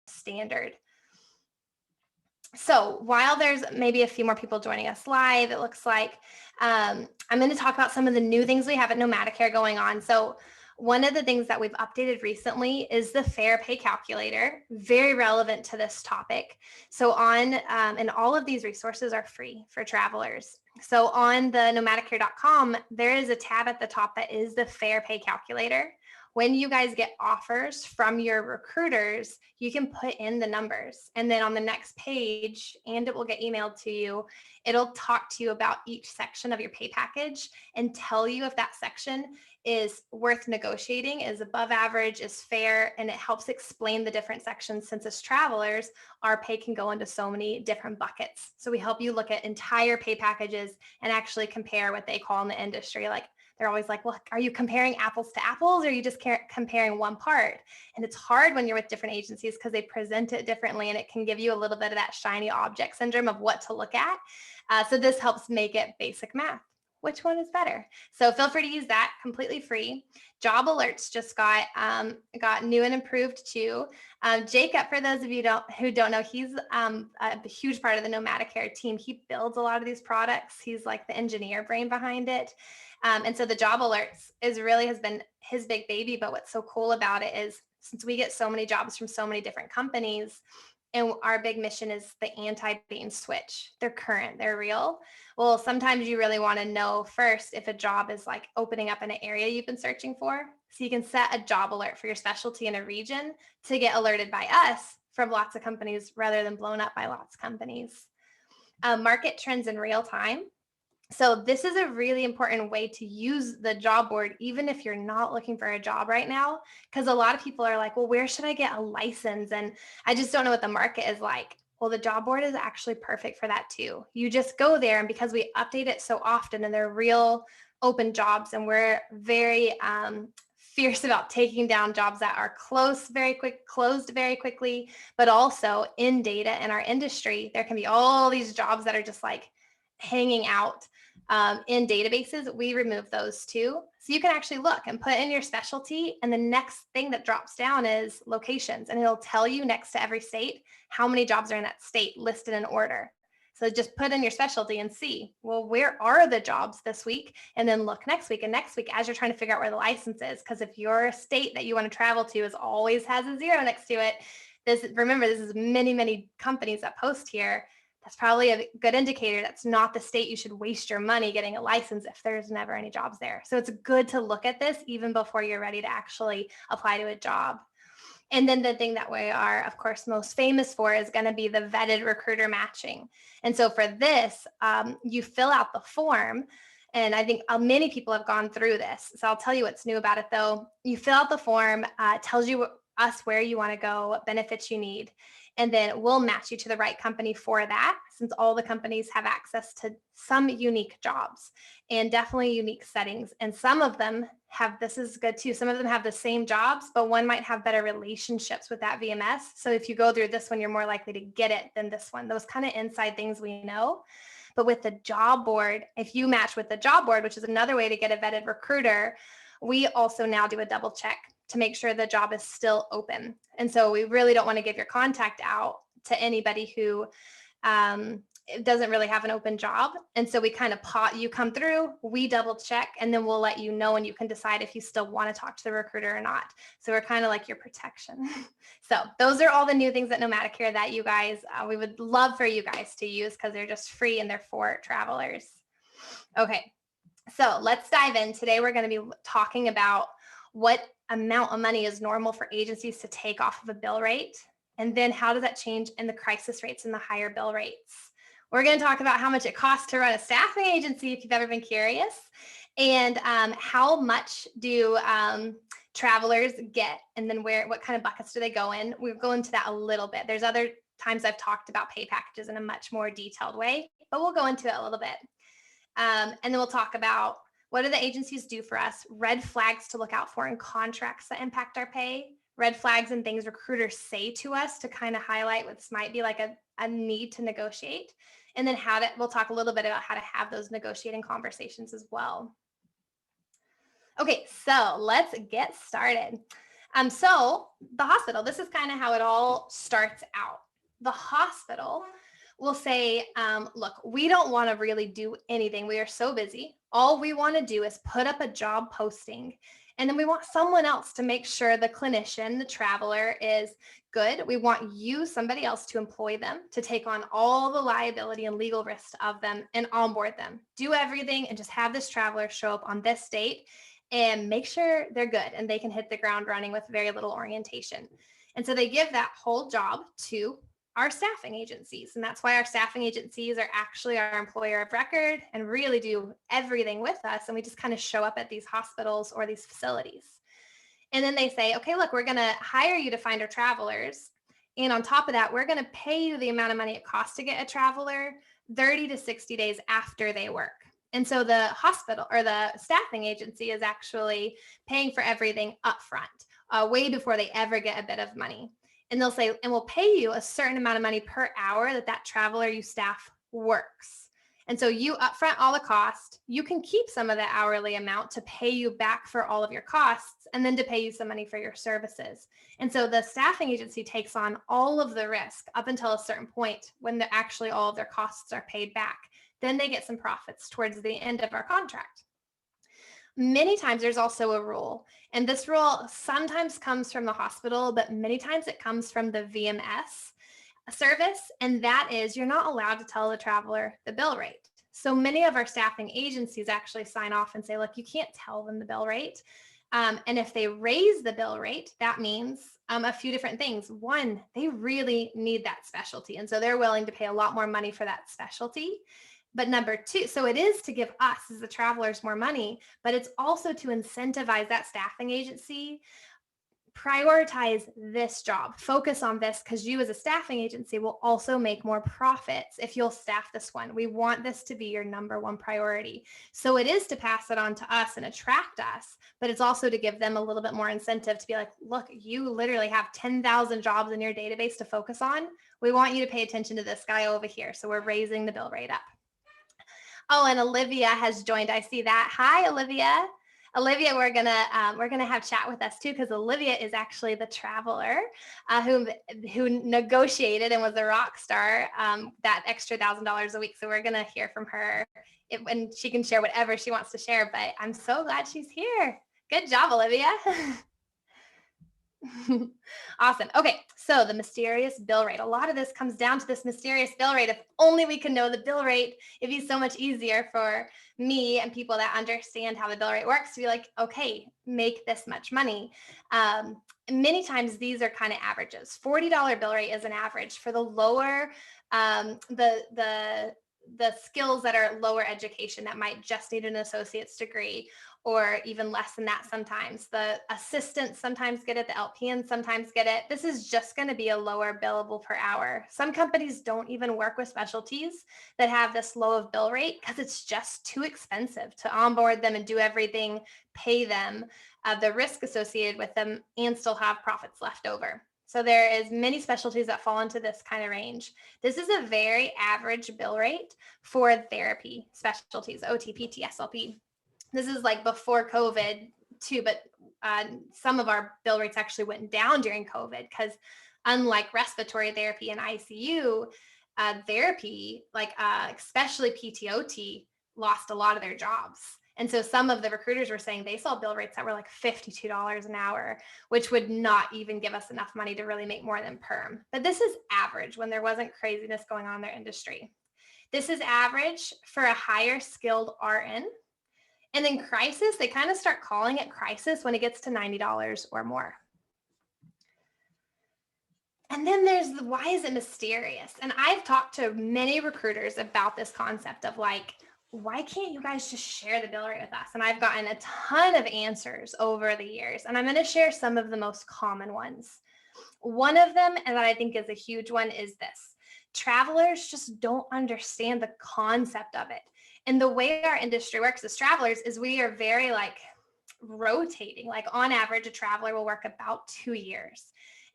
standard. So while there's maybe a few more people joining us live, it looks like I'm going to talk about some of the new things we have at Nomadicare going on. So one of the things that we've updated recently is the Fair Pay Calculator, very relevant to this topic. So and all of these resources are free for travelers. So on the nomadicare.com, there is a tab at the top that is the Fair Pay Calculator. When you guys get offers from your recruiters, you can put in the numbers, and then on the next page, and it will get emailed to you, it'll talk to you about each section of your pay package and tell you if that section is worth negotiating, is above average, is fair, and it helps explain the different sections. Since as travelers, our pay can go into so many different buckets. So we help you look at entire pay packages and actually compare what they call in the industry, like they're always like, well, are you comparing apples to apples, or are you just comparing one part? And it's hard when you're with different agencies because they present it differently, and it can give you a little bit of that shiny object syndrome of what to look at. So this helps make it basic math. Which one is better? So feel free to use that, completely free. Job alerts just got new and improved too. Jacob, for those of you who don't know, he's a huge part of the Nomadicare team. He builds a lot of these products. He's like the engineer brain behind it. And so the job alerts has been his big baby. But what's so cool about it is, since we get so many jobs from so many different companies, and our big mission is the anti-bait and switch. They're current, they're real. Well, sometimes you really want to know first if a job is like opening up in an area you've been searching for. So you can set a job alert for your specialty in a region to get alerted by us from lots of companies rather than blown up by lots of companies. Market trends in real time. So this is a really important way to use the job board, even if you're not looking for a job right now, because a lot of people are like, well, where should I get a license? And I just don't know what the market is like. Well, the job board is actually perfect for that too. You just go there, and because we update it so often and they're real open jobs, and we're very fierce about taking down jobs that are closed very quickly, but also in data in our industry, there can be all these jobs that are just like hanging out in databases. We remove those too. So you can actually look and put in your specialty, and the next thing that drops down is locations, and it'll tell you next to every state how many jobs are in that state listed in order. So just put in your specialty and see, well, where are the jobs this week? And then look next week and next week as you're trying to figure out where the license is. Because if your state that you want to travel to always has a 0 next to it, remember, this is many, many companies that post here. That's probably a good indicator that's not the state you should waste your money getting a license if there's never any jobs there. So it's good to look at this even before you're ready to actually apply to a job. And then the thing that we are, of course, most famous for is going to be the vetted recruiter matching. And so for this, you fill out the form. And I think many people have gone through this. So I'll tell you what's new about it, though. You fill out the form, tells you us where you want to go, what benefits you need. And then we'll match you to the right company for that, since all the companies have access to some unique jobs and definitely unique settings. And some of them this is good too, some of them have the same jobs, but one might have better relationships with that VMS. So if you go through this one, you're more likely to get it than this one. Those kind of inside things we know. But with the job board, if you match with the job board, which is another way to get a vetted recruiter, we also now do a double check to make sure the job is still open. And so we really don't want to give your contact out to anybody who doesn't really have an open job. And so we kind of you come through, we double check, and then we'll let you know, and you can decide if you still want to talk to the recruiter or not. So we're kind of like your protection. So those are all the new things at Nomadicare that you guys, we would love for you guys to use, because they're just free and they're for travelers. Okay, so let's dive in. Today we're going to be talking about what amount of money is normal for agencies to take off of a bill rate, and then how does that change in the crisis rates and the higher bill rates. We're going to talk about how much it costs to run a staffing agency, if you've ever been curious, and how much do travelers get, and then what kind of buckets do they go in. We'll go into that a little bit. There's other times I've talked about pay packages in a much more detailed way, but we'll go into it a little bit. And then we'll talk about what do the agencies do for us, red flags to look out for in contracts that impact our pay, red flags and things recruiters say to us to kind of highlight what might be like a need to negotiate. And then we'll talk a little bit about how to have those negotiating conversations as well. Okay, so let's get started. So the hospital, this is kind of how it all starts out. The hospital will say, look, we don't want to really do anything. We are so busy. All we want to do is put up a job posting. And then we want someone else to make sure the clinician, the traveler is good. We want you, somebody else, to employ them, to take on all the liability and legal risks of them and onboard them. Do everything and just have this traveler show up on this date and make sure they're good and they can hit the ground running with very little orientation. And so they give that whole job to our staffing agencies. And that's why our staffing agencies are actually our employer of record and really do everything with us. And we just kind of show up at these hospitals or these facilities. And then they say, okay, look, we're going to hire you to find our travelers. And on top of that, we're going to pay you the amount of money it costs to get a traveler 30 to 60 days after they work. And so the hospital or the staffing agency is actually paying for everything upfront, way before they ever get a bit of money. And they'll say, and we'll pay you a certain amount of money per hour that traveler you staff works. And so you upfront all the cost. You can keep some of the hourly amount to pay you back for all of your costs and then to pay you some money for your services. And so the staffing agency takes on all of the risk up until a certain point when actually all of their costs are paid back. Then they get some profits towards the end of our contract. Many times there's also a rule, and this rule sometimes comes from the hospital, but many times it comes from the VMS service, and that is you're not allowed to tell the traveler the bill rate. So many of our staffing agencies actually sign off and say, look, you can't tell them the bill rate. And if they raise the bill rate, that means a few different things. One, they really need that specialty. And so they're willing to pay a lot more money for that specialty. But number two, so it is to give us as the travelers more money, but it's also to incentivize that staffing agency, prioritize this job, focus on this, because you as a staffing agency will also make more profits if you'll staff this one. We want this to be your number one priority. So it is to pass it on to us and attract us, but it's also to give them a little bit more incentive to be like, look, you literally have 10,000 jobs in your database to focus on. We want you to pay attention to this guy over here. So we're raising the bill rate up. Oh, and Olivia has joined. I see that. Hi, Olivia. Olivia, we're gonna have chat with us too, because Olivia is actually the traveler who negotiated and was a rock star, that extra $1,000 a week. So we're gonna hear from her, and she can share whatever she wants to share. But I'm so glad she's here. Good job, Olivia. Awesome. Okay, so the mysterious bill rate. A lot of this comes down to this mysterious bill rate. If only we could know the bill rate, it'd be so much easier for me and people that understand how the bill rate works to be like, okay, make this much money. Many times these are kind of averages. $40 bill rate is an average for the lower, the skills that are lower education that might just need an associate's degree, or even less than that sometimes. The assistants sometimes get it, the LPNs sometimes get it. This is just going to be a lower billable per hour. Some companies don't even work with specialties that have this low of bill rate because it's just too expensive to onboard them and do everything, pay them, the risk associated with them, and still have profits left over. So there is many specialties that fall into this kind of range. This is a very average bill rate for therapy specialties, OT, PT, SLP. This is like before COVID too, but some of our bill rates actually went down during COVID because unlike respiratory therapy and ICU therapy, like especially PT/OT, lost a lot of their jobs. And so some of the recruiters were saying they saw bill rates that were like $52 an hour, which would not even give us enough money to really make more than perm. But this is average when there wasn't craziness going on in their industry. This is average for a higher skilled RN. And then crisis, they kind of start calling it crisis when it gets to $90 or more. And then there's the why is it mysterious? And I've talked to many recruiters about this concept of like, why can't you guys just share the bill rate with us? And I've gotten a ton of answers over the years, and I'm going to share some of the most common ones. One of them, and that I think is a huge one, is this. Travelers just don't understand the concept of it. And the way our industry works as travelers is we are very like rotating. Like on average, a traveler will work about 2 years.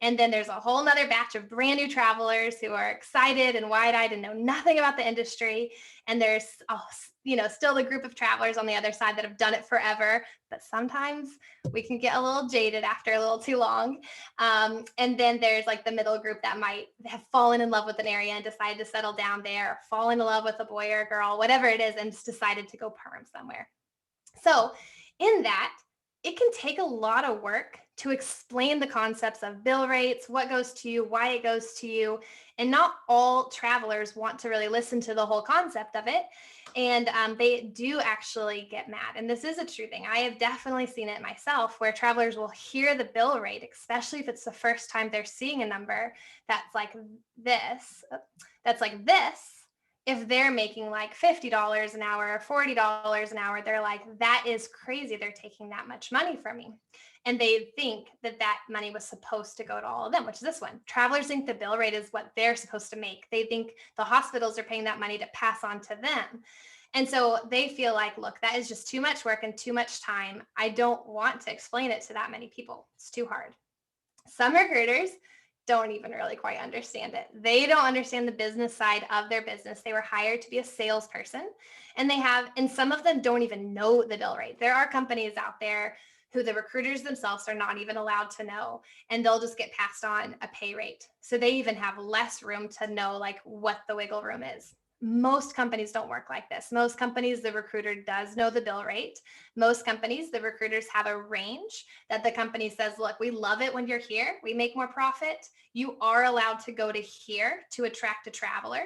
And then there's a whole nother batch of brand new travelers who are excited and wide-eyed and know nothing about the industry. And there's, still the group of travelers on the other side that have done it forever. But sometimes we can get a little jaded after a little too long. And then there's like the middle group that might have fallen in love with an area and decided to settle down there, or fallen in love with a boy or a girl, whatever it is, and just decided to go perm somewhere. So in that, it can take a lot of work to explain the concepts of bill rates, what goes to you, why it goes to you. And not all travelers want to really listen to the whole concept of it. And they do actually get mad. And this is a true thing. I have definitely seen it myself, where travelers will hear the bill rate, especially if it's the first time they're seeing a number that's like this, if they're making like $50 an hour or $40 an hour, they're like, that is crazy. They're taking that much money from me. And they think that that money was supposed to go to all of them, which is this one. Travelers think the bill rate is what they're supposed to make. They think the hospitals are paying that money to pass on to them. And so they feel like, look, that is just too much work and too much time. I don't want to explain it to that many people. It's too hard. Some recruiters don't even really quite understand it. They don't understand the business side of their business. They were hired to be a salesperson, and some of them don't even know the bill rate. There are companies out there who the recruiters themselves are not even allowed to know, and they'll just get passed on a pay rate. So they even have less room to know like what the wiggle room is. Most companies don't work like this. Most companies, the recruiter does know the bill rate. Most companies, the recruiters have a range that the company says, look, we love it when you're here. We make more profit. You are allowed to go to here to attract a traveler.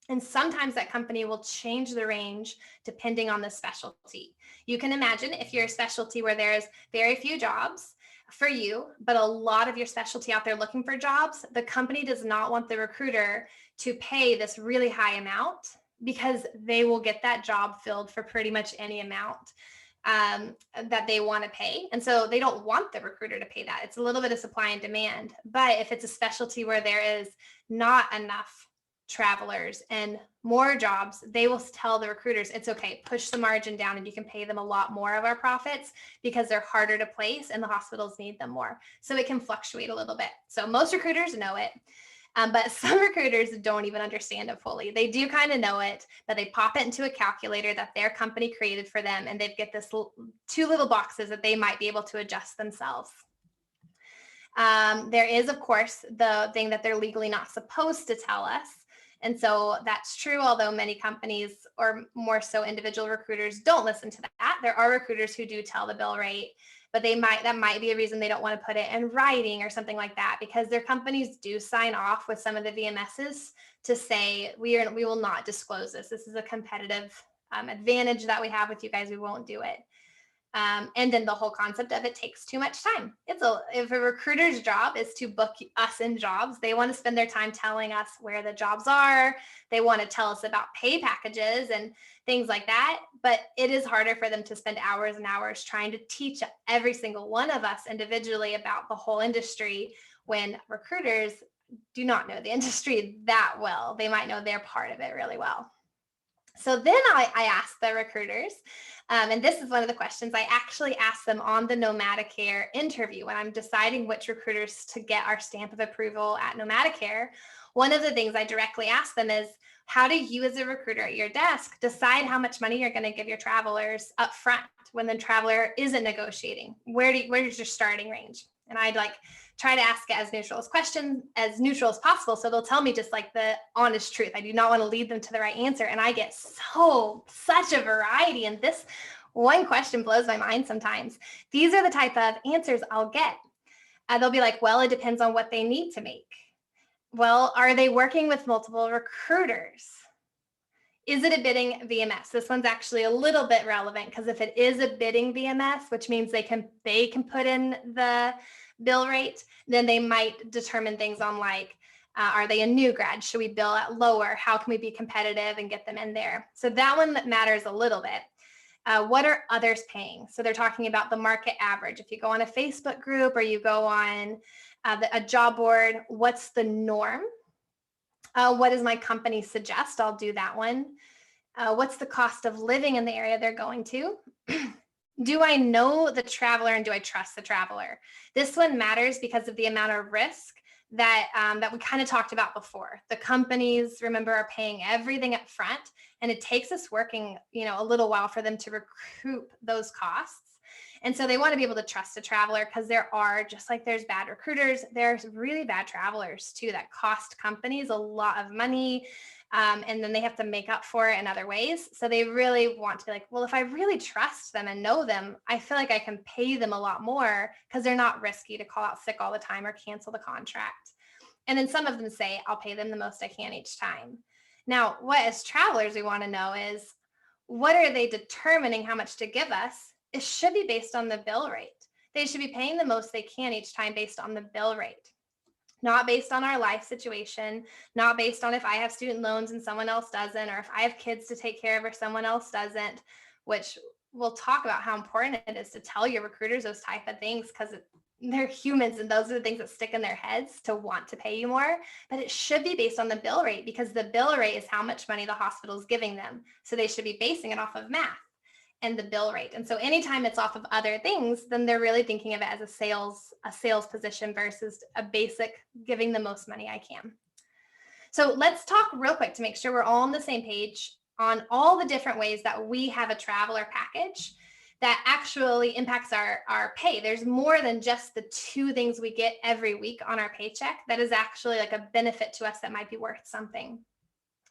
And sometimes that company will change the range depending on the specialty. You can imagine if you're a specialty where there's very few jobs for you, but a lot of your specialty out there looking for jobs, the company does not want the recruiter to pay this really high amount, because they will get that job filled for pretty much any amount that they want to pay. And so they don't want the recruiter to pay that. It's a little bit of supply and demand. But if it's a specialty where there is not enough travelers and more jobs, they will tell the recruiters, it's okay, push the margin down and you can pay them a lot more of our profits, because they're harder to place and the hospitals need them more. So it can fluctuate a little bit. So most recruiters know it. But some recruiters don't even understand it fully. They do kind of know it, but they pop it into a calculator that their company created for them, and they get this two little boxes that they might be able to adjust themselves. There is, of course, the thing that they're legally not supposed to tell us. And so that's true, although many companies, or more so individual recruiters, don't listen to that. There are recruiters who do tell the bill rate, but that might be a reason they don't want to put it in writing or something like that, because their companies do sign off with some of the VMSs to say, we will not disclose this. This is a competitive advantage that we have with you guys. We won't do it. And then the whole concept of it takes too much time. If a recruiter's job is to book us in jobs, they want to spend their time telling us where the jobs are. They want to tell us about pay packages and things like that. But it is harder for them to spend hours and hours trying to teach every single one of us individually about the whole industry, when recruiters do not know the industry that well. They might know their part of it really well. So then I asked the recruiters, and this is one of the questions I actually asked them on the Nomadicare interview when I'm deciding which recruiters to get our stamp of approval at Nomadicare. One of the things I directly asked them is, how do you as a recruiter at your desk decide how much money you're going to give your travelers up front when the traveler isn't negotiating? Where's your starting range? And I'd try to ask it as neutral as possible. So they'll tell me just like the honest truth. I do not want to lead them to the right answer. And I get such a variety. And this one question blows my mind sometimes. These are the type of answers I'll get. They'll be like, well, it depends on what they need to make. Well, are they working with multiple recruiters? Is it a bidding VMS? This one's actually a little bit relevant, because if it is a bidding VMS, which means they can put in the bill rate, then they might determine things on like, are they a new grad? Should we bill at lower? How can we be competitive and get them in there? So that one matters a little bit. What are others paying? So they're talking about the market average. If you go on a Facebook group or you go on a job board, what's the norm? What does my company suggest? I'll do that one. What's the cost of living in the area they're going to? Do I know the traveler and do I trust the traveler? This one matters because of the amount of risk that we kind of talked about before. The companies, remember, are paying everything up front, and it takes us working, a little while for them to recoup those costs. And so they want to be able to trust a traveler because there are, just like there's bad recruiters, there's really bad travelers too that cost companies a lot of money. And then they have to make up for it in other ways. So they really want to be like, well, if I really trust them and know them, I feel like I can pay them a lot more because they're not risky to call out sick all the time or cancel the contract. And then some of them say, I'll pay them the most I can each time. Now, what as travelers we want to know is, what are they determining how much to give us? It should be based on the bill rate. They should be paying the most they can each time based on the bill rate, not based on our life situation, not based on if I have student loans and someone else doesn't, or if I have kids to take care of or someone else doesn't, which we'll talk about how important it is to tell your recruiters those type of things because they're humans and those are the things that stick in their heads to want to pay you more. But it should be based on the bill rate because the bill rate is how much money the hospital is giving them. So they should be basing it off of math and the bill rate. And so anytime it's off of other things, then they're really thinking of it as a sales position versus a basic giving the most money I can. So let's talk real quick to make sure we're all on the same page on all the different ways that we have a traveler package that actually impacts our pay. There's more than just the two things we get every week on our paycheck that is actually like a benefit to us that might be worth something.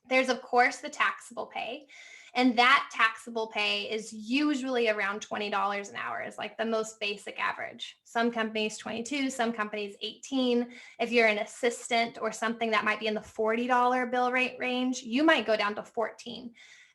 There's, of course, the taxable pay. And that taxable pay is usually around $20 an hour is like the most basic average. Some companies 22, some companies 18. If you're an assistant or something that might be in the $40 bill rate range, you might go down to 14.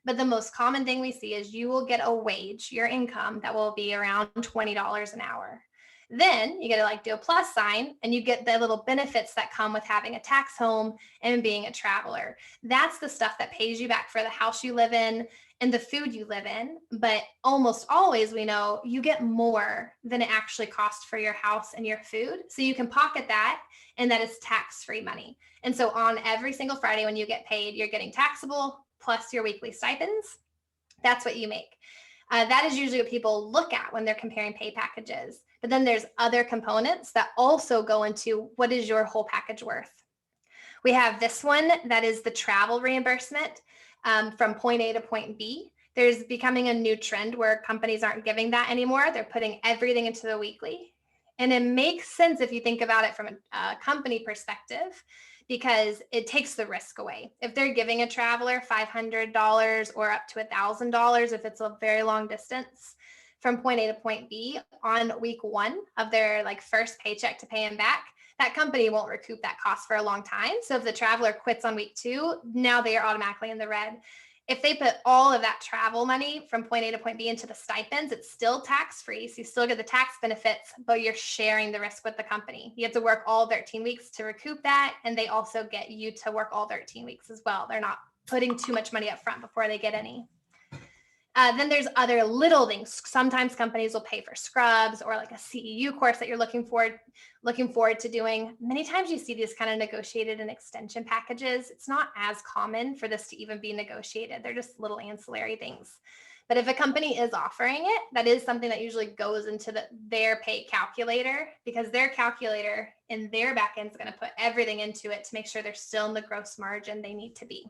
But the most common thing we see is you will get a wage, your income, that will be around $20 an hour. Then you get to like do a plus sign and you get the little benefits that come with having a tax home and being a traveler. That's the stuff that pays you back for the house you live in and the food you live in. But almost always we know you get more than it actually costs for your house and your food. So you can pocket that, and that is tax-free money. And so on every single Friday when you get paid, you're getting taxable plus your weekly stipends. That's what you make. That is usually what people look at when they're comparing pay packages. But then there's other components that also go into what is your whole package worth. We have this one that is the travel reimbursement from point A to point B. There's becoming a new trend where companies aren't giving that anymore. They're putting everything into the weekly. And it makes sense if you think about it from a company perspective, because it takes the risk away. If they're giving a traveler $500 or up to $1,000, if it's a very long distance from point A to point B on week one of their like first paycheck to pay them back, that company won't recoup that cost for a long time. So if the traveler quits on week two, now they are automatically in the red. If they put all of that travel money from point A to point B into the stipends, it's still tax-free. So you still get the tax benefits, but you're sharing the risk with the company. You have to work all 13 weeks to recoup that. And they also get you to work all 13 weeks as well. They're not putting too much money up front before they get any. Then there's other little things. Sometimes companies will pay for scrubs or like a CEU course that you're looking forward to doing. Many times you see these kind of negotiated and extension packages. It's not as common for this to even be negotiated. They're just little ancillary things. But if a company is offering it, that is something that usually goes into their pay calculator, because their calculator in their back end is going to put everything into it to make sure they're still in the gross margin they need to be.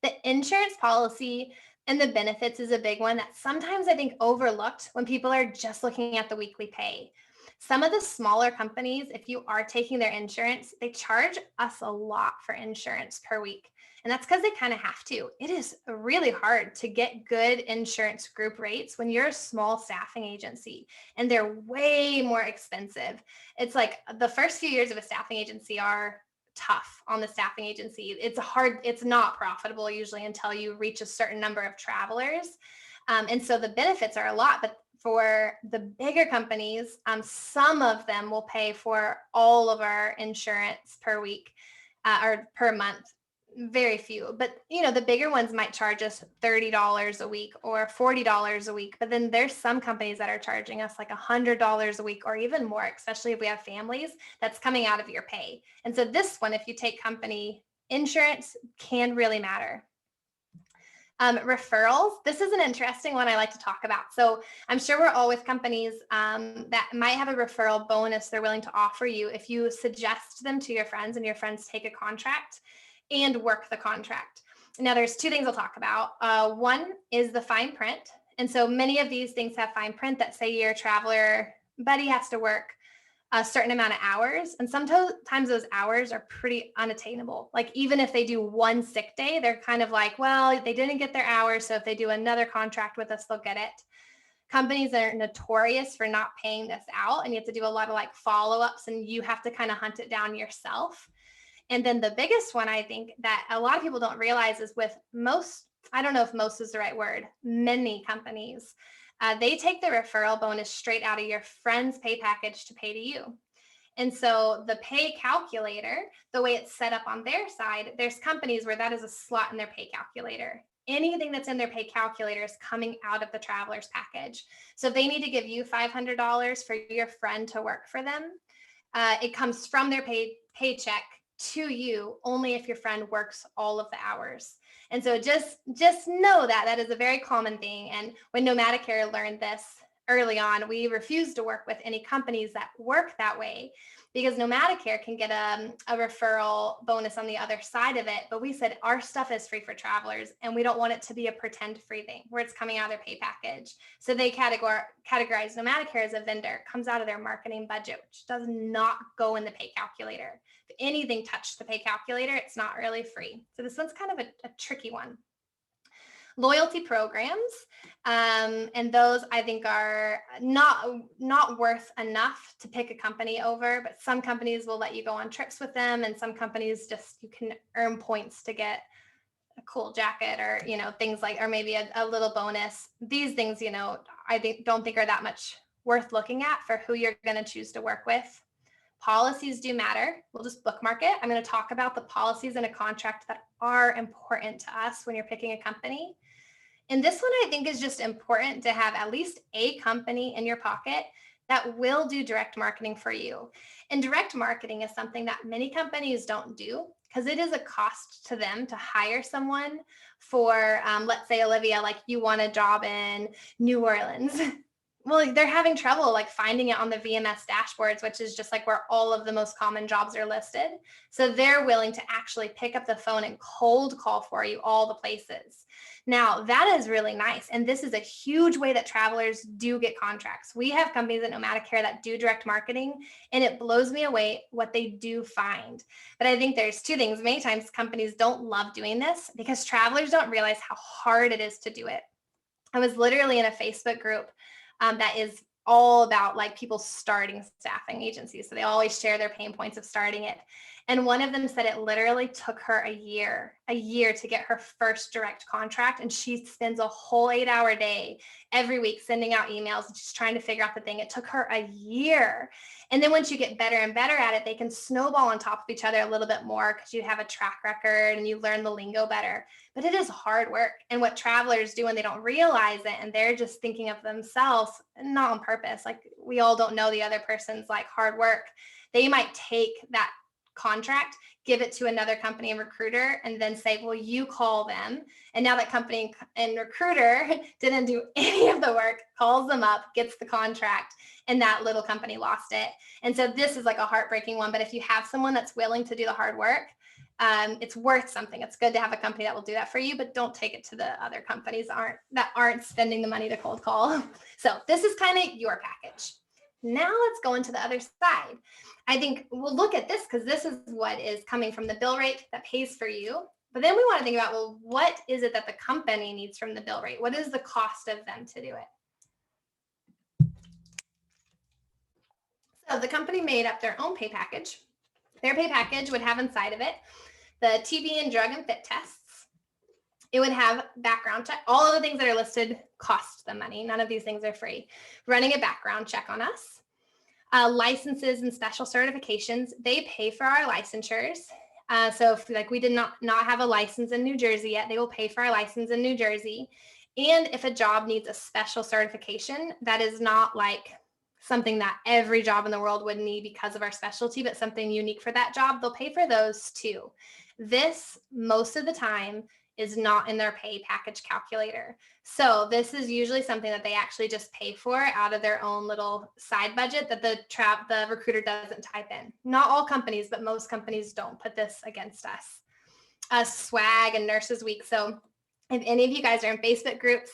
The insurance policy and the benefits is a big one that sometimes I think overlooked when people are just looking at the weekly pay. Some of the smaller companies, if you are taking their insurance, they charge us a lot for insurance per week. And that's because they kind of have to. It is really hard to get good insurance group rates when you're a small staffing agency, and they're way more expensive. It's like the first few years of a staffing agency are tough on the staffing agency. It's not profitable usually until you reach a certain number of travelers. And so the benefits are a lot, but for the bigger companies, some of them will pay for all of our insurance per week or per month. Very few, but the bigger ones might charge us $30 a week or $40 a week. But then there's some companies that are charging us like $100 a week or even more, especially if we have families, that's coming out of your pay. And so this one, if you take company insurance, can really matter. Referrals. This is an interesting one I like to talk about. So I'm sure we're all with companies that might have a referral bonus they're willing to offer you if you suggest them to your friends and your friends take a contract and work the contract. Now, there's two things I'll talk about. One is the fine print. And so many of these things have fine print that say your traveler buddy has to work a certain amount of hours. And sometimes those hours are pretty unattainable. Like even if they do one sick day, they're kind of like, well, they didn't get their hours. So if they do another contract with us, they'll get it. Companies are notorious for not paying this out. And you have to do a lot of like follow-ups and you have to kind of hunt it down yourself. And then the biggest one I think that a lot of people don't realize is with most, I don't know if most is the right word, many companies, they take the referral bonus straight out of your friend's pay package to pay to you. And so the pay calculator, the way it's set up on their side, there's companies where that is a slot in their pay calculator. Anything that's in their pay calculator is coming out of the traveler's package. So if they need to give you $500 for your friend to work for them, it comes from their paycheck to you only if your friend works all of the hours. And so just know that that is a very common thing. And when Nomadicare learned this early on, we refused to work with any companies that work that way because Nomadicare can get a referral bonus on the other side of it. But we said our stuff is free for travelers and we don't want it to be a pretend free thing where it's coming out of their pay package. So they categorize Nomadicare as a vendor, comes out of their marketing budget, which does not go in the pay calculator. If anything touched the pay calculator, it's not really free. So this one's kind of a tricky one. Loyalty programs, and those I think are not worth enough to pick a company over, but some companies will let you go on trips with them, and some companies just you can earn points to get a cool jacket or things like, or maybe a little bonus. These things I don't think are that much worth looking at for who you're going to choose to work with. Policies do matter. We'll just bookmark it. I'm going to talk about the policies in a contract that are important to us when you're picking a company. And this one I think is just important to have at least a company in your pocket that will do direct marketing for you. And direct marketing is something that many companies don't do because it is a cost to them to hire someone for, let's say, Olivia, like you want a job in New Orleans. Well, they're having trouble like finding it on the VMS dashboards, which is just like where all of the most common jobs are listed. So they're willing to actually pick up the phone and cold call for you all the places. Now, that is really nice. And this is a huge way that travelers do get contracts. We have companies at Nomadicare that do direct marketing, and it blows me away what they do find. But I think there's two things. Many times companies don't love doing this because travelers don't realize how hard it is to do it. I was literally in a Facebook group that is all about like people starting staffing agencies. So they always share their pain points of starting it. And one of them said it literally took her a year to get her first direct contract. And she spends a whole 8-hour day every week sending out emails and just trying to figure out the thing. It took her a year. And then once you get better and better at it, they can snowball on top of each other a little bit more because you have a track record and you learn the lingo better. But it is hard work. And what travelers do when they don't realize it and they're just thinking of themselves, not on purpose, like we all don't know the other person's like hard work. They might take that contract, give it to another company and recruiter, and then say, well, you call them. And now that company and recruiter didn't do any of the work, calls them up, gets the contract, and that little company lost it. And so this is like a heartbreaking one. But if you have someone that's willing to do the hard work, it's worth something. It's good to have a company that will do that for you, but don't take it to the other companies that aren't spending the money to cold call. So this is kind of your package. Now let's go into the other side. I think we'll look at this because this is what is coming from the bill rate that pays for you. But then we want to think about, well, what is it that the company needs from the bill rate? What is the cost of them to do it? So the company made up their own pay package. Their pay package would have inside of it the TB and drug and fit tests. It would have background check. All of the things that are listed cost them money. None of these things are free. Running a background check on us. Licenses and special certifications, they pay for our licensures. So if like we did not have a license in New Jersey yet, they will pay for our license in New Jersey. And if a job needs a special certification, that is not like something that every job in the world would need because of our specialty, but something unique for that job, they'll pay for those too. This, most of the time, is not in their pay package calculator. So this is usually something that they actually just pay for out of their own little side budget that the recruiter doesn't type in. Not all companies, but most companies don't put this against us. Swag and Nurses Week. So if any of you guys are in Facebook groups,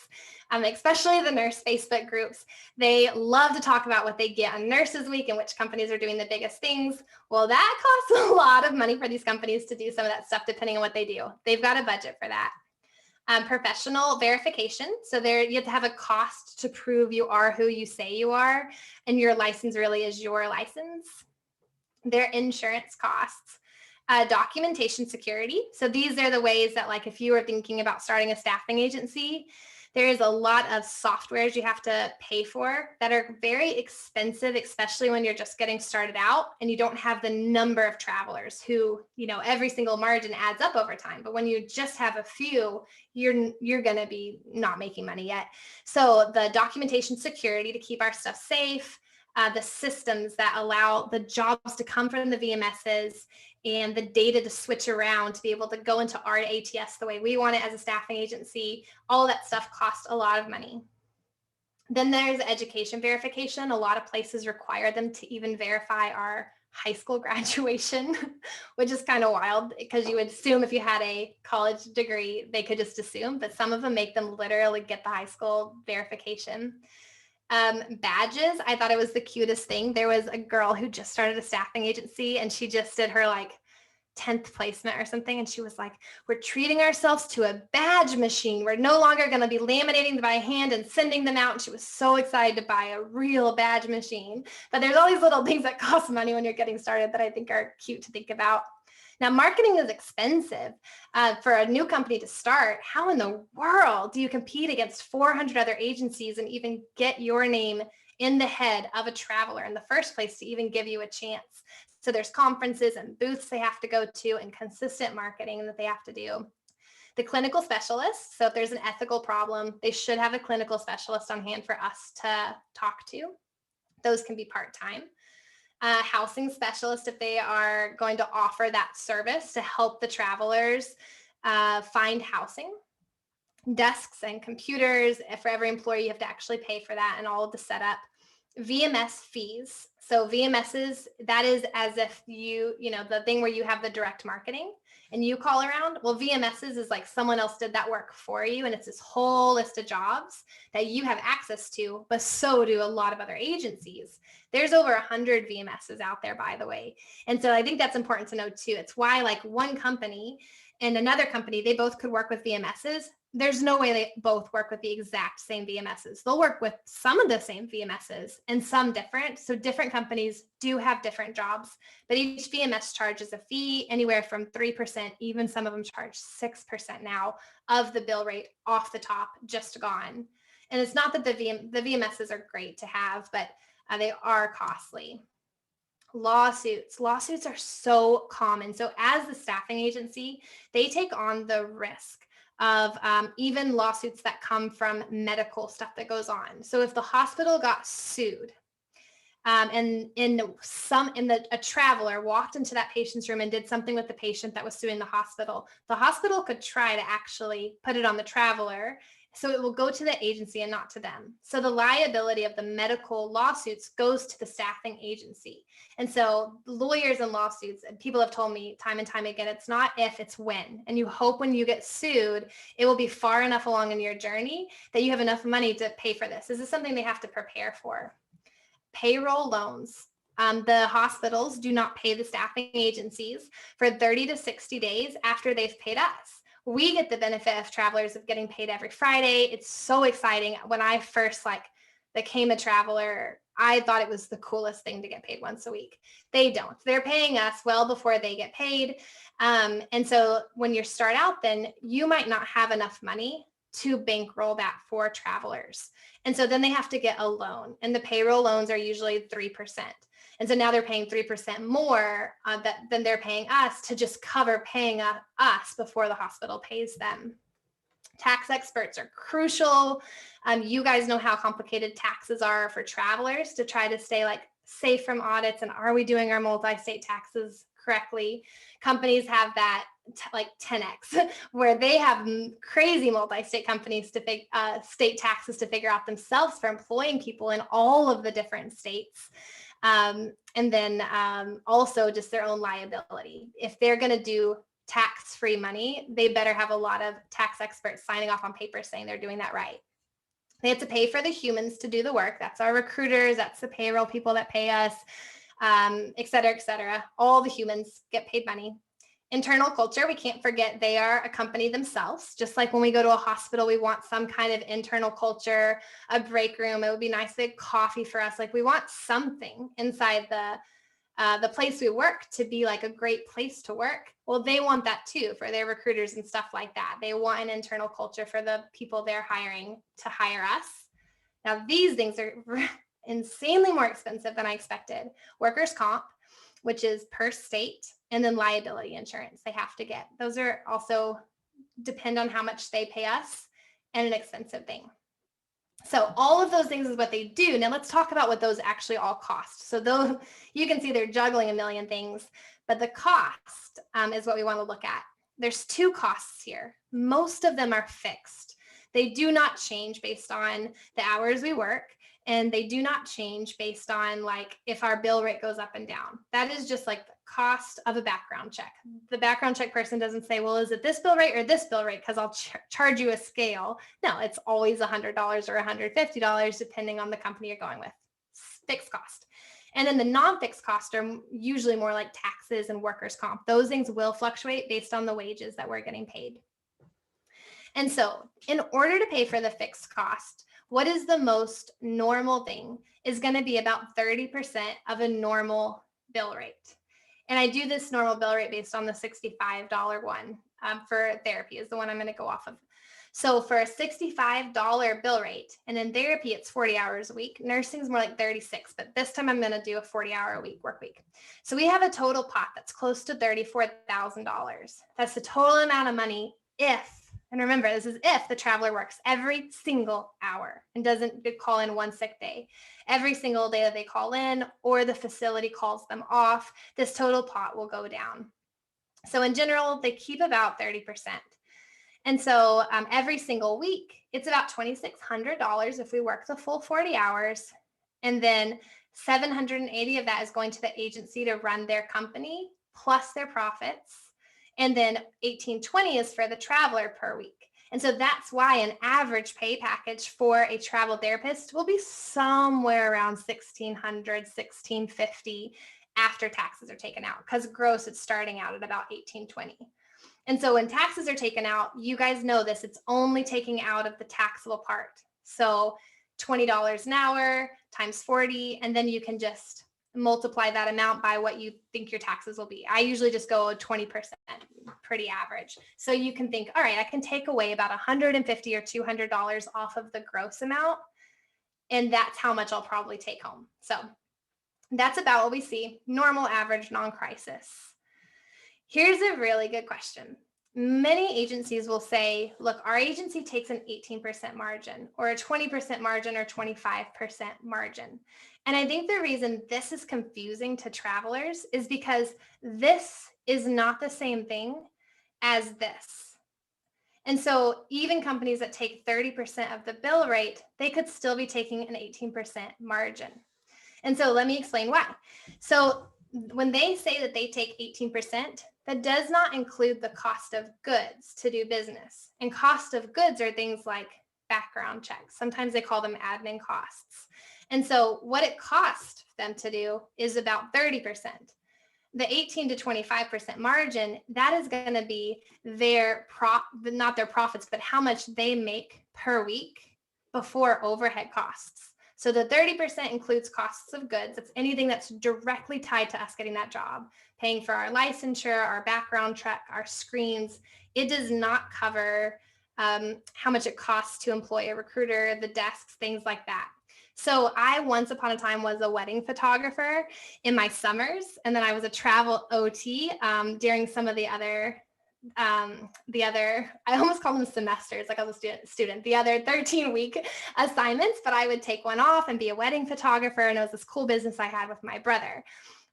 especially the nurse Facebook groups, they love to talk about what they get on Nurses Week and which companies are doing the biggest things. Well, that costs a lot of money for these companies to do some of that stuff, depending on what they do. They've got a budget for that. Professional verification. So there you have to have a cost to prove you are who you say you are, and your license really is your license. Their insurance costs. Documentation security. So these are the ways that, like, if you are thinking about starting a staffing agency, there is a lot of softwares you have to pay for that are very expensive, especially when you're just getting started out and you don't have the number of travelers who, every single margin adds up over time. But when you just have a few, you're going to be not making money yet. So the documentation security to keep our stuff safe, the systems that allow the jobs to come from the VMSs and the data to switch around to be able to go into our ATS the way we want it as a staffing agency. All of that stuff costs a lot of money. Then there's education verification. A lot of places require them to even verify our high school graduation, which is kind of wild because you would assume if you had a college degree, they could just assume, but some of them make them literally get the high school verification. Badges. I thought it was the cutest thing. There was a girl who just started a staffing agency and she just did her 10th placement or something. And she was like, we're treating ourselves to a badge machine. We're no longer going to be laminating them by hand and sending them out. And she was so excited to buy a real badge machine. But there's all these little things that cost money when you're getting started that I think are cute to think about. Now, marketing is expensive for a new company to start. How in the world do you compete against 400 other agencies and even get your name in the head of a traveler in the first place to even give you a chance? So there's conferences and booths they have to go to and consistent marketing that they have to do. The clinical specialist. So if there's an ethical problem, they should have a clinical specialist on hand for us to talk to. Those can be part-time. Housing specialist, if they are going to offer that service to help the travelers find housing. Desks and computers. For every employee, you have to actually pay for that and all of the setup. VMS fees. So VMSs, that is as if the thing where you have the direct marketing and you call around. Well, VMSs is like someone else did that work for you. And it's this whole list of jobs that you have access to, but so do a lot of other agencies. There's over 100 VMSs out there, by the way. And so I think that's important to know too. It's why one company and another company, they both could work with VMSs. There's no way they both work with the exact same VMSs. They'll work with some of the same VMSs and some different. So different companies do have different jobs, but each VMS charges a fee anywhere from 3%, even some of them charge 6% now of the bill rate off the top, just gone. And it's not that the VMSs are great to have, but they are costly. Lawsuits are so common. So as the staffing agency, they take on the risk of even lawsuits that come from medical stuff that goes on. So if the hospital got sued and a traveler walked into that patient's room and did something with the patient that was suing the hospital could try to actually put it on the traveler. So it will go to the agency and not to them. So the liability of the medical lawsuits goes to the staffing agency. And so lawyers and lawsuits, and people have told me time and time again, it's not if, it's when. And you hope when you get sued, it will be far enough along in your journey that you have enough money to pay for this. This is something they have to prepare for. Payroll loans. The hospitals do not pay the staffing agencies for 30 to 60 days after they've paid us. We get the benefit of travelers of getting paid every Friday. It's so exciting. When I first became a traveler, I thought it was the coolest thing to get paid once a week. They don't. They're paying us well before they get paid. And so when you start out, then you might not have enough money to bankroll that for travelers. And so then they have to get a loan, and the payroll loans are usually 3%. And so now they're paying 3% more than they're paying us to just cover paying us before the hospital pays them. Tax experts are crucial. You guys know how complicated taxes are for travelers to try to stay safe from audits, and are we doing our multi-state taxes correctly? Companies have that like 10x, where they have crazy multi-state companies to state taxes to figure out themselves for employing people in all of the different states. And then also just their own liability. If they're going to do tax-free money, they better have a lot of tax experts signing off on papers saying they're doing that right. They have to pay for the humans to do the work. That's our recruiters. That's the payroll people that pay us, et cetera, et cetera. All the humans get paid money. Internal culture, we can't forget they are a company themselves. Just like when we go to a hospital, we want some kind of internal culture, a break room. It would be nice to have coffee for us. Like we want something inside the place we work to be like a great place to work. Well, they want that too for their recruiters and stuff like that. They want an internal culture for the people they're hiring to hire us. Now, these things are insanely more expensive than I expected. Workers' comp, which is per state, and then liability insurance they have to get. Those are also depend on how much they pay us, and an expensive thing. So all of those things is what they do. Now let's talk about what those actually all cost. So those, you can see they're juggling a million things, but the cost is what we want to look at. There's two costs here. Most of them are fixed. They do not change based on the hours we work, and they do not change based on like if our bill rate goes up and down. That is just like the cost of a background check. The background check person doesn't say, well, is it this bill rate or this bill rate? Because I'll charge you a scale. No, it's always $100 or $150, depending on the company you're going with. Fixed cost. And then the non-fixed costs are usually more like taxes and workers' comp. Those things will fluctuate based on the wages that we're getting paid. And so in order to pay for the fixed cost, what is the most normal thing is going to be about 30% of a normal bill rate. And I do this normal bill rate based on the $65 one for therapy is the one I'm going to go off of. So for a $65 bill rate, and in therapy, it's 40 hours a week. Nursing is more like 36, but this time I'm going to do a 40-hour-a-week work week. So we have a total pot that's close to $34,000. That's the total amount of money if, and remember, this is if the traveler works every single hour and doesn't call in one sick day. Every single day that they call in or the facility calls them off, this total pot will go down. So in general, they keep about 30%. And so every single week, it's about $2,600 if we work the full 40 hours. And then $780 of that is going to the agency to run their company plus their profits. And then $1,820 is for the traveler per week. And so that's why an average pay package for a travel therapist will be somewhere around $1,600, $1,650 after taxes are taken out, because gross, it's starting out at about $1,820. And so when taxes are taken out, you guys know this, it's only taking out of the taxable part. So $20 an hour times 40, and then you can just multiply that amount by what you think your taxes will be. I usually just go 20%, pretty average. So you can think, all right, I can take away about $150 or $200 off of the gross amount, and that's how much I'll probably take home. So that's about what we see, normal, average, non-crisis. Here's a really good question. Many agencies will say, look, our agency takes an 18% margin or a 20% margin or 25% margin. And I think the reason this is confusing to travelers is because this is not the same thing as this. And so even companies that take 30% of the bill rate, they could still be taking an 18% margin. And so let me explain why. So when they say that they take 18%, that does not include the cost of goods to do business. And cost of goods are things like background checks. Sometimes they call them admin costs. And so what it costs them to do is about 30%. The 18 to 25% margin, that is going to be their not their profits, but how much they make per week before overhead costs. So the 30% includes costs of goods. It's anything that's directly tied to us getting that job, paying for our licensure, our background check, our screens. It does not cover how much it costs to employ a recruiter, the desks, things like that. So I once upon a time was a wedding photographer in my summers, and then I was a travel OT during some of the other, I almost call them semesters, like I was a student, the other 13-week assignments, but I would take one off and be a wedding photographer, and it was this cool business I had with my brother.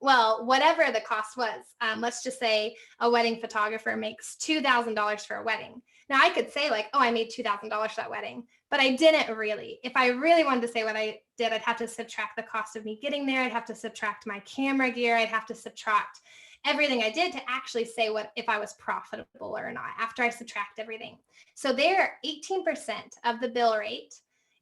Well, whatever the cost was, let's just say a wedding photographer makes $2,000 for a wedding. Now I could say like, oh, I made $2,000 for that wedding, but I didn't really. If I really wanted to say what I did, I'd have to subtract the cost of me getting there. I'd have to subtract my camera gear. I'd have to subtract everything I did to actually say what if I was profitable or not after I subtract everything. So there, 18% of the bill rate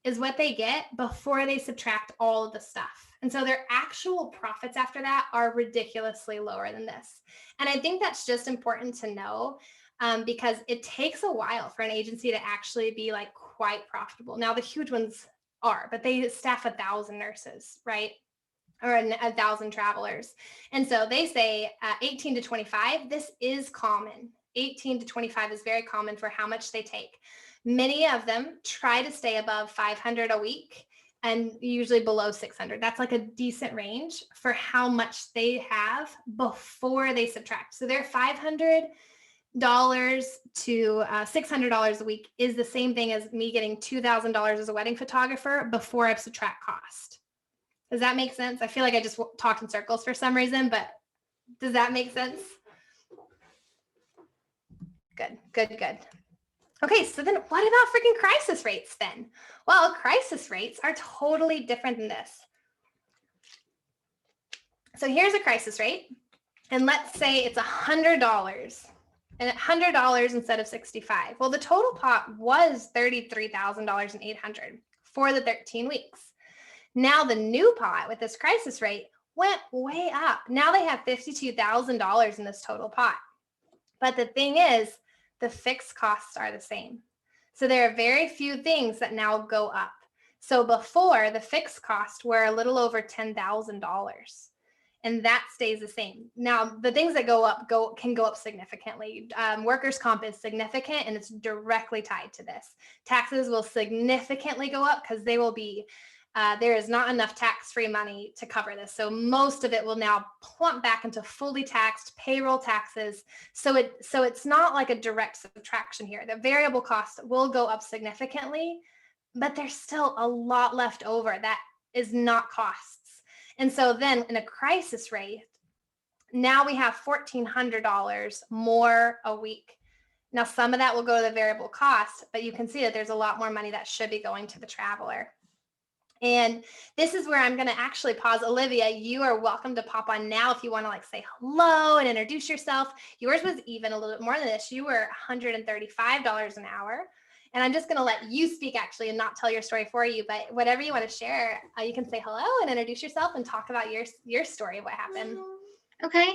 is what they get before they subtract all of the stuff. And so their actual profits after that are ridiculously lower than this. And I think that's just important to know, because it takes a while for an agency to actually be like quite profitable. Now the huge ones are, but they staff 1,000 nurses, right? Or 1,000 travelers. And so they say 18 to 25, this is common. 18 to 25 is very common for how much they take. Many of them try to stay above 500 a week and usually below 600. That's like a decent range for how much they have before they subtract. So their $500 to $600 a week is the same thing as me getting $2,000 as a wedding photographer before I subtract cost. Does that make sense? I feel like I just talked in circles for some reason, but does that make sense? Good. Okay, so then what about freaking crisis rates then? Well, crisis rates are totally different than this. So here's a crisis rate, and let's say it's $100, and $100 instead of $65. Well, the total pot was $33,800 for the 13 weeks. Now the new pot with this crisis rate went way up. Now they have $52,000 in this total pot. But the thing is, the fixed costs are the same. So there are very few things that now go up. So before, the fixed costs were a little over $10,000. And that stays the same. Now, the things that go up can go up significantly. Workers' comp is significant, and it's directly tied to this. Taxes will significantly go up because they will be there is not enough tax-free money to cover this. So most of it will now plump back into fully taxed payroll taxes. So it's not like a direct subtraction here. The variable cost will go up significantly, but there's still a lot left over that is not costs. And so then in a crisis rate, now we have $1,400 more a week. Now, some of that will go to the variable cost, but you can see that there's a lot more money that should be going to the traveler. And this is where I'm going to actually pause. Olivia, you are welcome to pop on now if you want to like say hello and introduce yourself. Yours was even a little bit more than this. You were $135 an hour. And I'm just going to let you speak actually and not tell your story for you. But whatever you want to share, you can say hello and introduce yourself and talk about your story of what happened. Okay.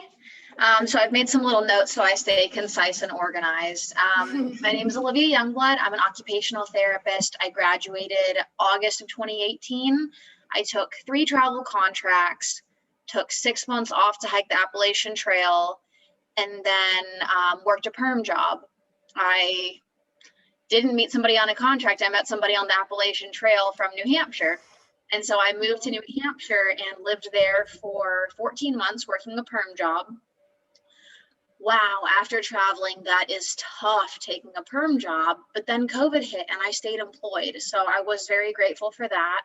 So I've made some little notes so I stay concise and organized. My name is Olivia Youngblood. I'm an occupational therapist. I graduated August of 2018. I took 3 travel contracts, took 6 months off to hike the Appalachian Trail, and then worked a perm job. I didn't meet somebody on a contract. I met somebody on the Appalachian Trail from New Hampshire. And so I moved to New Hampshire and lived there for 14 months working a perm job. Wow, after traveling, that is tough taking a perm job, but then COVID hit and I stayed employed. So I was very grateful for that.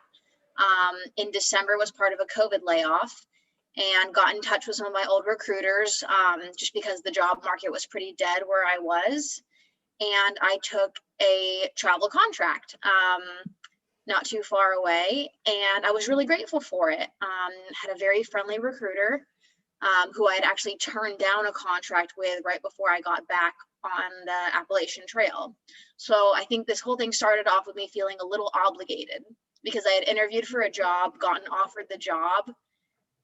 In December was part of a COVID layoff and got in touch with some of my old recruiters just because the job market was pretty dead where I was. And I took a travel contract. Not too far away, and I was really grateful for it. Had a very friendly recruiter who I had actually turned down a contract with right before I got back on the Appalachian Trail. So I think this whole thing started off with me feeling a little obligated because I had interviewed for a job, gotten offered the job,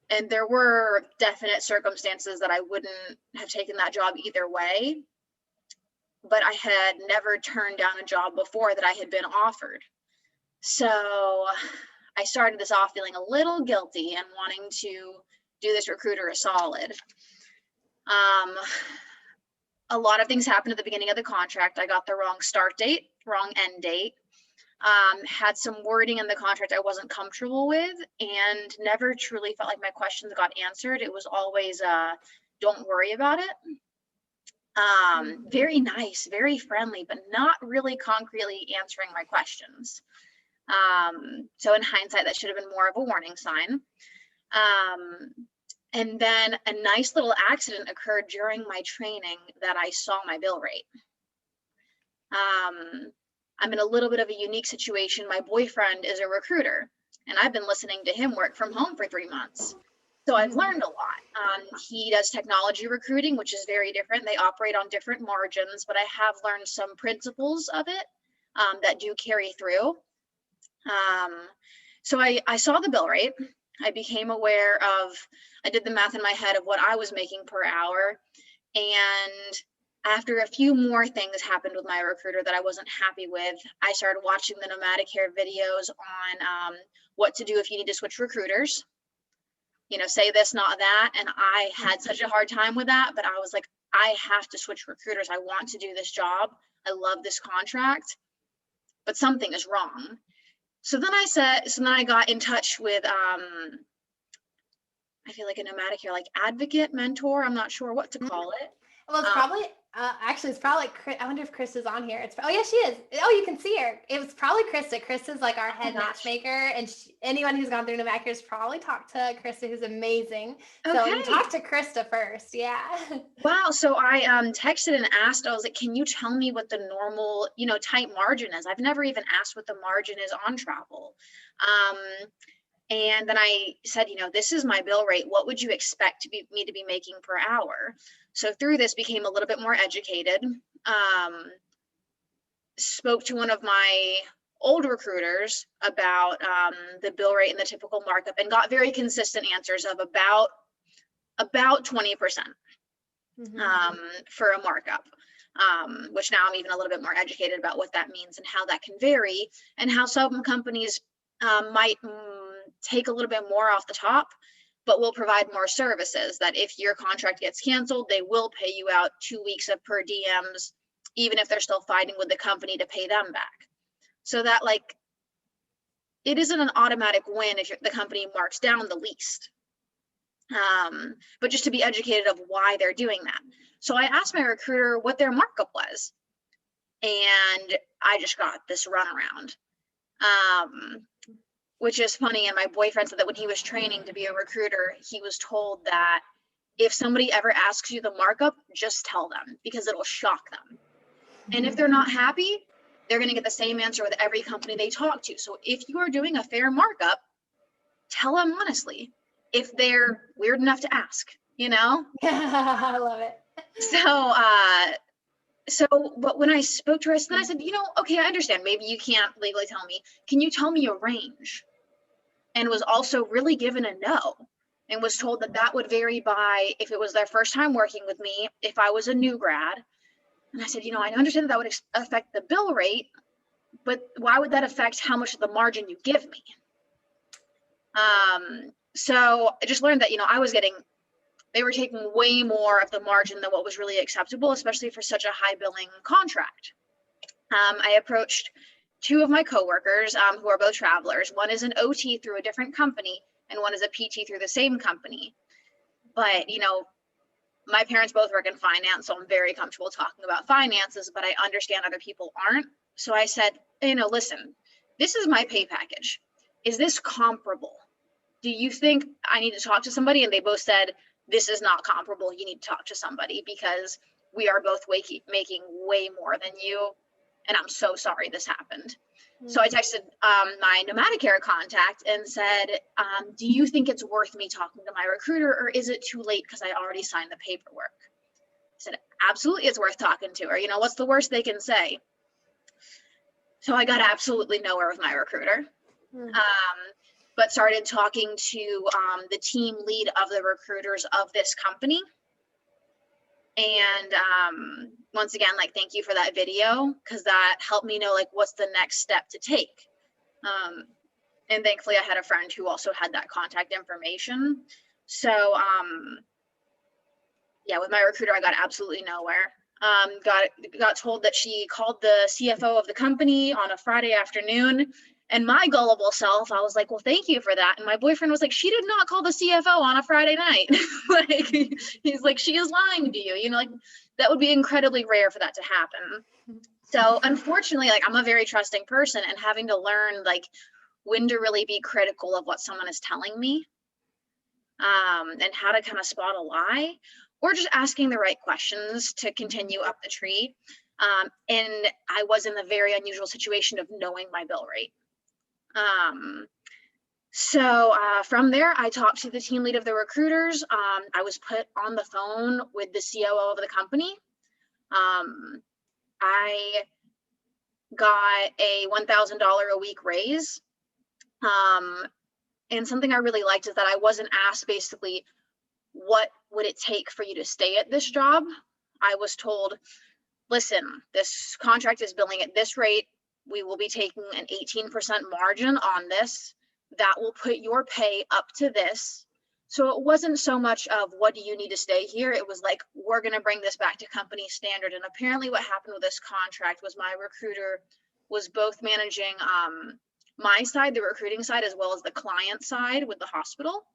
and there were definite circumstances that I wouldn't have taken that job either way, but I had never turned down a job before that I had been offered. So I started this off feeling a little guilty and wanting to do this recruiter a solid. A lot of things happened at the beginning of the contract. I got the wrong start date, wrong end date, had some wording in the contract I wasn't comfortable with, and never truly felt like my questions got answered. It was always, don't worry about it. Very nice, very friendly, but not really concretely answering my questions. So in hindsight, that should have been more of a warning sign. And then a nice little accident occurred during my training that I saw my bill rate. I'm in a little bit of a unique situation. My boyfriend is a recruiter, and I've been listening to him work from home for 3 months. So I've learned a lot. He does technology recruiting, which is very different. They operate on different margins, but I have learned some principles of it that do carry through. So I saw the bill rate. I became aware of, I did the math in my head of what I was making per hour. And after a few more things happened with my recruiter that I wasn't happy with, I started watching the Nomadicare videos on what to do if you need to switch recruiters. You know, say this, not that. And I had such a hard time with that, but I was like, I have to switch recruiters. I want to do this job. I love this contract, but something is wrong. So then I got in touch with, I feel like a Nomadicare, like advocate, mentor. I'm not sure what to call it. Well, it's probably, actually, it's probably, I wonder if Chris is on here. Oh, yeah, she is. Oh, you can see her. It was probably Krista. Krista's like our head matchmaker. And anyone who's gone through Nomadicare has probably talked to Krista, who's amazing. Okay. So you talk to Krista first. Yeah. Wow. So I texted and asked, I was like, can you tell me what the normal, tight margin is? I've never even asked what the margin is on travel. And then I said, this is my bill rate. What would you expect me to be making per hour? So through this became a little bit more educated. Spoke to one of my old recruiters about the bill rate and the typical markup, and got very consistent answers of about 20% for a markup. Which now I'm even a little bit more educated about what that means and how that can vary, and how some companies might take a little bit more off the top, but will provide more services, that if your contract gets canceled, they will pay you out 2 weeks of per diems, even if they're still fighting with the company to pay them back. So that, like, it isn't an automatic win if the company marks down the least. But just to be educated of why they're doing that. So I asked my recruiter what their markup was, and I just got this runaround. Which is funny. And my boyfriend said that when he was training to be a recruiter, he was told that if somebody ever asks you the markup, just tell them, because it'll shock them. And if they're not happy, they're going to get the same answer with every company they talk to. So if you are doing a fair markup, tell them honestly, if they're weird enough to ask, I love it. But when I spoke to her, then I said, okay, I understand. Maybe you can't legally tell me. Can you tell me a range? And was also really given a no, and was told that would vary by if it was their first time working with me, if I was a new grad. And I said, I understand that would affect the bill rate, but why would that affect how much of the margin you give me? So I just learned that, they were taking way more of the margin than what was really acceptable, especially for such a high billing contract. I approached 2 of my coworkers who are both travelers. One is an OT through a different company, and one is a PT through the same company. But, my parents both work in finance, so I'm very comfortable talking about finances, but I understand other people aren't. So I said, listen, this is my pay package. Is this comparable? Do you think I need to talk to somebody? And they both said, this is not comparable. You need to talk to somebody, because we are both making way more than you. And I'm so sorry this happened. So I texted my Nomadicare contact and said, do you think it's worth me talking to my recruiter, or is it too late because I already signed the paperwork? I said, absolutely, it's worth talking to her. What's the worst they can say? So I got absolutely nowhere with my recruiter, but started talking to the team lead of the recruiters of this company. And once again, thank you for that video, because that helped me know what's the next step to take. And thankfully I had a friend who also had that contact information. So yeah, with my recruiter, I got absolutely nowhere. Got told that she called the CFO of the company on a Friday afternoon. And my gullible self, I was like, well, thank you for that. And my boyfriend was like, she did not call the CFO on a Friday night. He's like, she is lying to you. That would be incredibly rare for that to happen. So unfortunately, I'm a very trusting person, and having to learn when to really be critical of what someone is telling me. and how to kind of spot a lie, or just asking the right questions to continue up the tree. And I was in the very unusual situation of knowing my bill rate. So from there, I talked to the team lead of the recruiters. I was put on the phone with the COO of the company. I got a $1,000 a week raise. And something I really liked is that I wasn't asked basically, what would it take for you to stay at this job? I was told, listen, this contract is billing at this rate. We will be taking an 18% margin on this. That will put your pay up to this. So it wasn't so much of what do you need to stay here? It was like, we're going to bring this back to company standard. And apparently what happened with this contract was my recruiter was both managing my side, the recruiting side, as well as the client side with the hospital,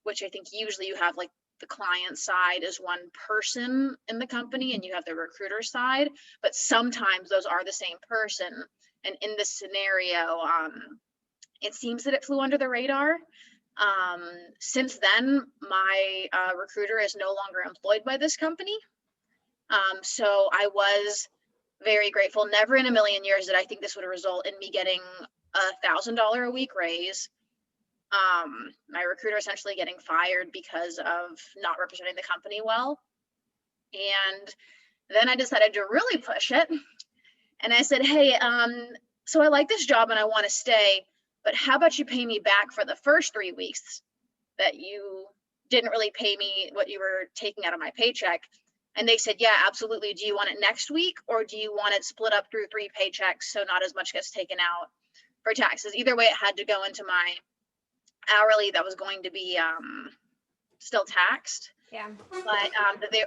which I think usually you have like the client side is one person in the company and you have the recruiter side, but sometimes those are the same person. And in this scenario, it seems that it flew under the radar. Since then, my recruiter is no longer employed by this company. So I was very grateful. Never in a million years did I think this would result in me getting $1,000 a week raise. My recruiter essentially getting fired because of not representing the company well. And then I decided to really push it. And I said, hey, so I like this job and I want to stay, but how about you pay me back for the first 3 weeks that you didn't really pay me what you were taking out of my paycheck? And they said, yeah, absolutely. Do you want it next week or do you want it split up through 3 paychecks so not as much gets taken out for taxes? Either way, it had to go into my hourly that was going to be still taxed. Yeah. But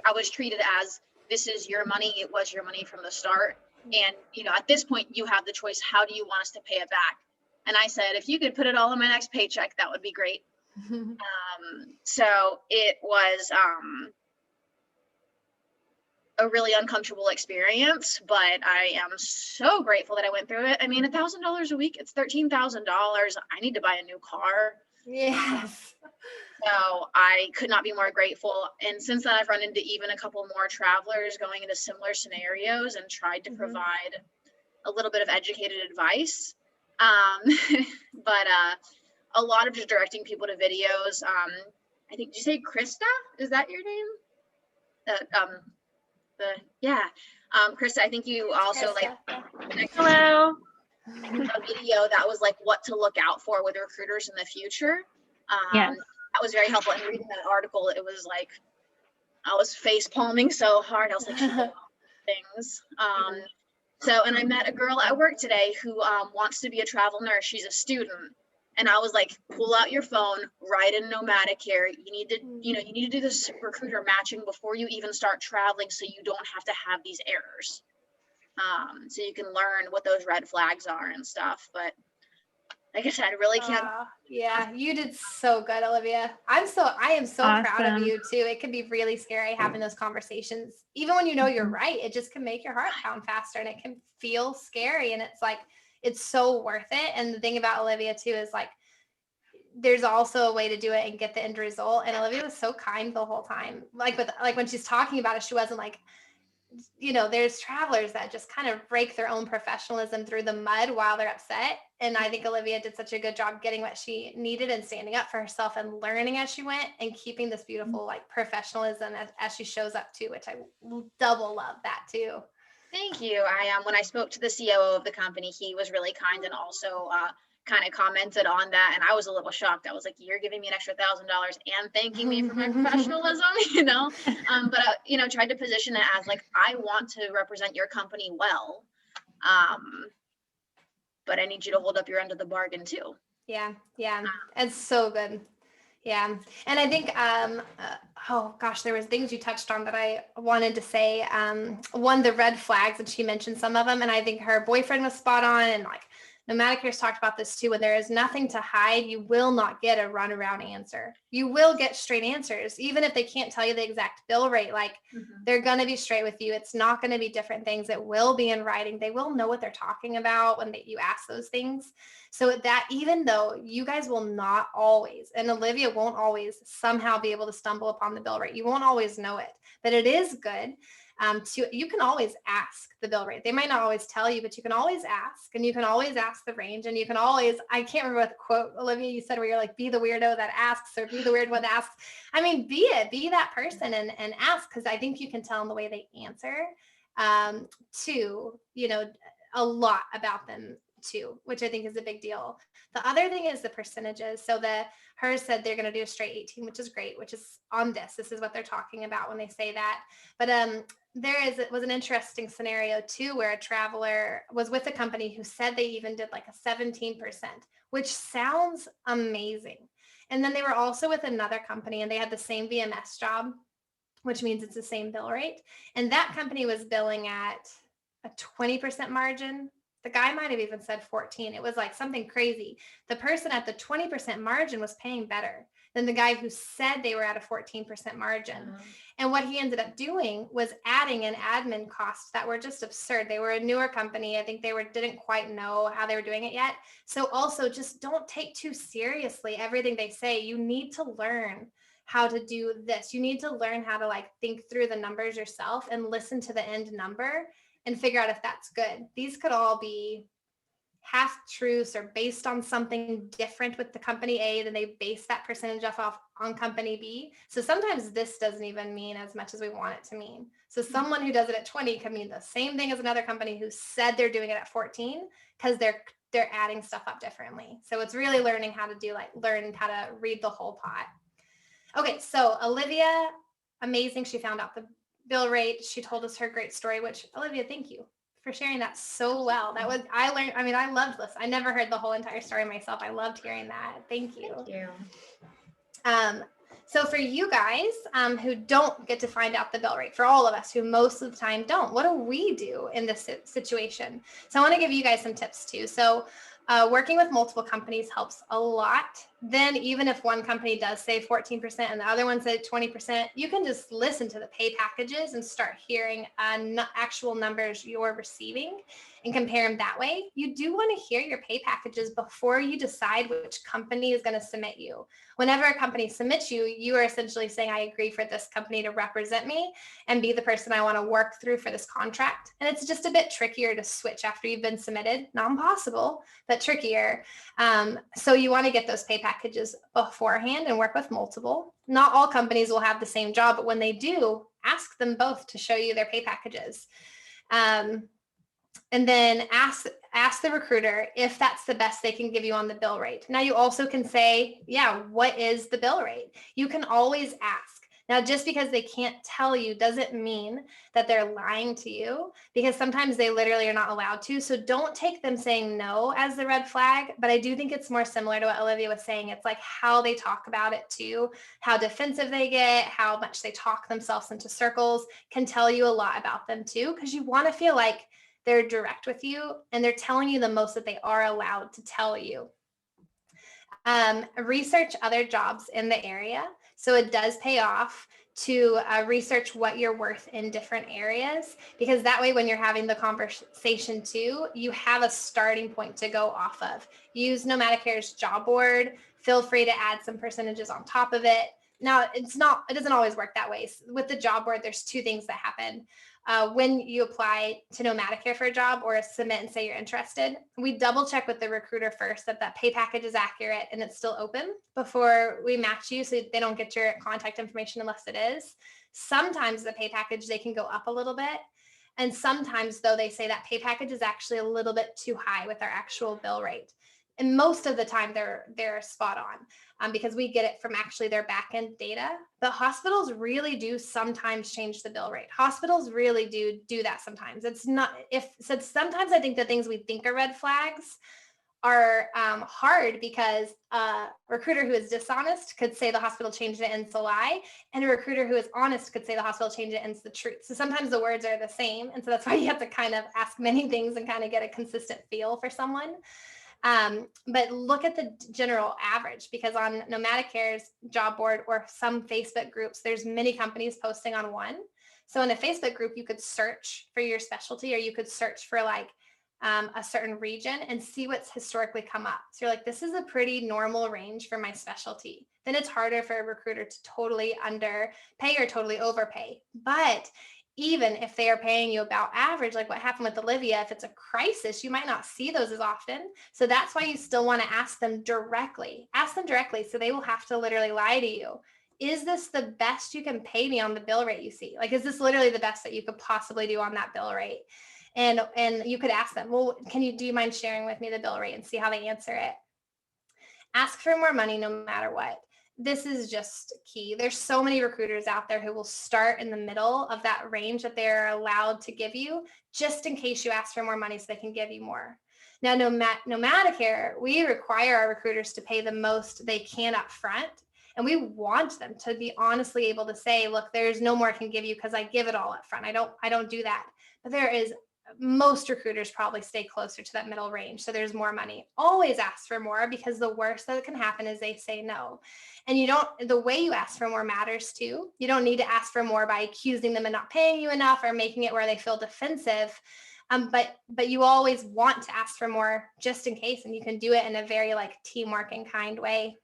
I was treated as, this is your money. It was your money from the start. And, you know, at this point you have the choice. How do you want us to pay it back? And I said, if you could put it all in my next paycheck, that would be great. So it was a really uncomfortable experience, but I am so grateful that I went through it. I mean, $1,000 a week, it's $13,000. I need to buy a new car. Yes. So I could not be more grateful. And since then, I've run into even a couple more travelers going into similar scenarios and tried to provide a little bit of educated advice. But a lot of just directing people to videos. I think, did you say Krista? Is that your name? Krista, I think you also Hello. a video that was like what to look out for with recruiters in the future. Yes. That was very helpful. And reading that article, it was like I was face palming so hard. I was like, things. So, and I met a girl at work today who wants to be a travel nurse. She's a student. And I was like, pull out your phone, write in Nomadicare. You need to do this recruiter matching before you even start traveling so you don't have to have these errors. So you can learn what those red flags are and stuff. But like I said, I really can't. Yeah, you did so good, Olivia. I am so Awesome. proud of you too. It can be really scary having those conversations. Even when you know you're right, it just can make your heart pound faster and it can feel scary. And it's like, it's so worth it. And the thing about Olivia too is like, there's also a way to do it and get the end result. And Olivia was so kind the whole time. Like when she's talking about it, she wasn't like, you know, there's travelers that just kind of break their own professionalism through the mud while they're upset. And I think Olivia did such a good job getting what she needed and standing up for herself and learning as she went and keeping this beautiful like professionalism as she shows up too, which I double love that too. Thank you. When I spoke to the COO of the company, he was really kind and also kind of commented on that. And I was a little shocked. I was like, you're giving me an extra $1,000 and thanking me for my professionalism, you know? But tried to position it as like, I want to represent your company well. But I need you to hold up your end of the bargain too. Yeah. It's so good. Yeah. And I think, there was things you touched on that I wanted to say. One, the red flags, and she mentioned some of them. And I think her boyfriend was spot on. And like Nomadicare's talked about this too. When there is nothing to hide, you will not get a runaround answer. You will get straight answers, even if they can't tell you the exact bill rate. Like they're going to be straight with you. It's not going to be different things. It will be in writing. They will know what they're talking about when you ask those things. So that even though you guys will not always, and Olivia won't always somehow be able to stumble upon the bill rate, you won't always know it, but it is good. You can always ask the bill rate. They might not always tell you, but you can always ask, and you can always ask the range, and you can always, I can't remember what the quote, Olivia, you said, where you're like, be the weirdo that asks, or be the weird one that asks. I mean, be that person and ask, because I think you can tell in the way they answer too, a lot about them too, which I think is a big deal. The other thing is the percentages. So hers said they're going to do a straight 18, which is great, which is on this is what they're talking about when they say that. But it was an interesting scenario too, where a traveler was with a company who said they even did like a 17%, which sounds amazing. And then they were also with another company and they had the same VMS job, which means it's the same bill rate. And that company was billing at a 20% margin. The guy might have even said 14. It was like something crazy. The person at the 20% margin was paying better than the guy who said they were at a 14% margin. And what he ended up doing was adding in admin costs that were just absurd. They were a newer company. I think they didn't quite know how they were doing it yet. So also just don't take too seriously everything they say. You need to learn how to do this. You need to learn how to think through the numbers yourself and listen to the end number and figure out if that's good. These could all be half truths or based on something different with the company A, then they base that percentage off on company B. So sometimes this doesn't even mean as much as we want it to mean. So someone who does it at 20 can mean the same thing as another company who said they're doing it at 14 because they're adding stuff up differently. So it's really learning how to learn how to read the whole pot. Okay, so Olivia, amazing. She found out the bill rate. She told us her great story, which Olivia, thank you for sharing that so well. I loved this. I never heard the whole entire story myself. I loved hearing that. Thank you. Thank you. So for you guys who don't get to find out the bill rate, for all of us who most of the time don't, what do we do in this situation? So I want to give you guys some tips too. So working with multiple companies helps a lot. Then even if one company does say 14% and the other one said 20%, you can just listen to the pay packages and start hearing actual numbers you're receiving and compare them that way. You do want to hear your pay packages before you decide which company is going to submit you. Whenever a company submits you, you are essentially saying, I agree for this company to represent me and be the person I want to work through for this contract. And it's just a bit trickier to switch after you've been submitted. Not impossible, but trickier. So you want to get those pay packages beforehand and work with multiple. Not all companies will have the same job, but when they do, ask them both to show you their pay packages. And then ask the recruiter if that's the best they can give you on the bill rate. Now you also can say, yeah, what is the bill rate? You can always ask. Now, just because they can't tell you doesn't mean that they're lying to you, because sometimes they literally are not allowed to. So don't take them saying no as the red flag. But I do think it's more similar to what Olivia was saying. It's like how they talk about it too, how defensive they get, how much they talk themselves into circles can tell you a lot about them too, because you want to feel like they're direct with you and they're telling you the most that they are allowed to tell you. Research other jobs in the area. So it does pay off to research what you're worth in different areas, because that way when you're having the conversation too, you have a starting point to go off of. Use Nomadicare's job board. Feel free to add some percentages on top of it. Now, it doesn't always work that way. With the job board, there's two things that happen. When you apply to Nomadicare for a job or submit and say you're interested, we double check with the recruiter first that pay package is accurate and it's still open before we match you, so they don't get your contact information unless it is. Sometimes the pay package, they can go up a little bit. And sometimes though, they say that pay package is actually a little bit too high with our actual bill rate. And most of the time they're spot on because we get it from actually their back end data. But hospitals really do sometimes change the bill rate. Hospitals really do that sometimes. Sometimes I think the things we think are red flags are hard, because a recruiter who is dishonest could say the hospital changed it and it's a lie, and a recruiter who is honest could say the hospital changed it and it's the truth. So sometimes the words are the same, and so that's why you have to kind of ask many things and kind of get a consistent feel for someone. But look at the general average, because on Nomadicare's job board or some Facebook groups, there's many companies posting on one. So in a Facebook group, you could search for your specialty, or you could search for like a certain region and see what's historically come up. So you're like, this is a pretty normal range for my specialty. Then it's harder for a recruiter to totally underpay or totally overpay. But even if they are paying you about average, like what happened with Olivia, if it's a crisis, you might not see those as often. So that's why you still want to ask them directly. Ask them directly, so they will have to literally lie to you. Is this the best you can pay me on the bill rate you see? Like, is this literally the best that you could possibly do on that bill rate? And you could ask them, well, do you mind sharing with me the bill rate, and see how they answer it? Ask for more money no matter what. This is just key. There's so many recruiters out there who will start in the middle of that range that they're allowed to give you, just in case you ask for more money so they can give you more. Now, Nomadicare, we require our recruiters to pay the most they can up front. And we want them to be honestly able to say, look, there's no more I can give you because I give it all up front. I don't do that. But most recruiters probably stay closer to that middle range. So there's more money. Always ask for more, because the worst that can happen is they say no. And the way you ask for more matters too. You don't need to ask for more by accusing them of not paying you enough or making it where they feel defensive. But you always want to ask for more just in case, and you can do it in a very like teamwork and kind way.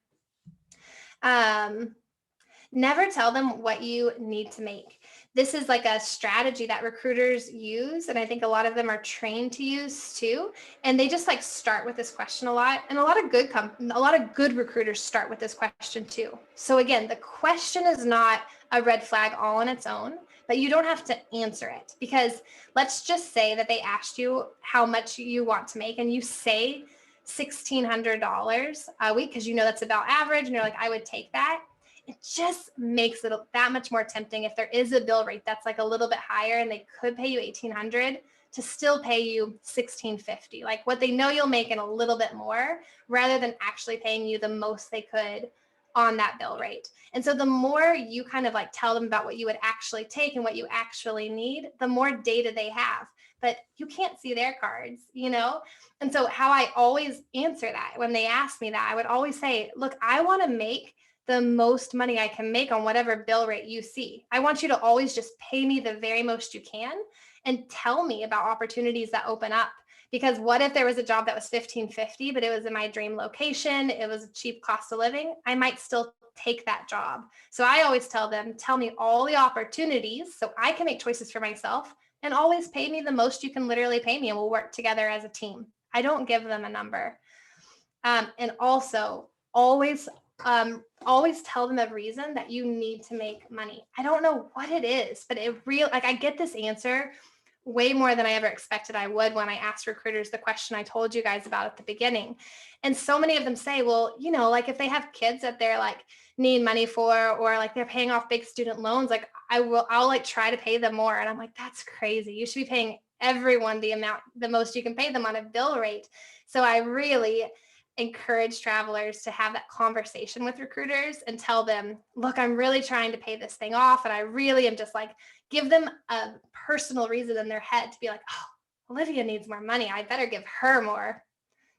Never tell them what you need to make. This is like a strategy that recruiters use, and I think a lot of them are trained to use too. And they just like start with this question a lot. And a lot of good recruiters start with this question too. So again, the question is not a red flag all on its own, but you don't have to answer it, because let's just say that they asked you how much you want to make, and you say $1,600 a week because you know that's about average, and you're like, I would take that. It just makes it that much more tempting if there is a bill rate that's like a little bit higher and they could pay you $1,800 to still pay you $1,650, like what they know you'll make and a little bit more, rather than actually paying you the most they could on that bill rate. And so the more you kind of like tell them about what you would actually take and what you actually need, the more data they have. But you can't see their cards, you know? And so how I always answer that when they ask me that, I would always say, look, I want to make the most money I can make on whatever bill rate you see. I want you to always just pay me the very most you can and tell me about opportunities that open up. Because what if there was a job that was $1,550, but it was in my dream location, it was a cheap cost of living? I might still take that job. So I always tell them, tell me all the opportunities so I can make choices for myself, and always pay me the most you can literally pay me, and we'll work together as a team. I don't give them a number. And also always tell them a reason that you need to make money. I don't know what it is, but I get this answer way more than I ever expected I would when I asked recruiters the question I told you guys about at the beginning. And so many of them say, well, you know, like if they have kids that they're like need money for, or like they're paying off big student loans, like I'll like try to pay them more. And I'm like, that's crazy. You should be paying everyone the most you can pay them on a bill rate. So I really encourage travelers to have that conversation with recruiters and tell them, look, I'm really trying to pay this thing off. And I really am just like, give them a personal reason in their head to be like, oh, Olivia needs more money. I better give her more.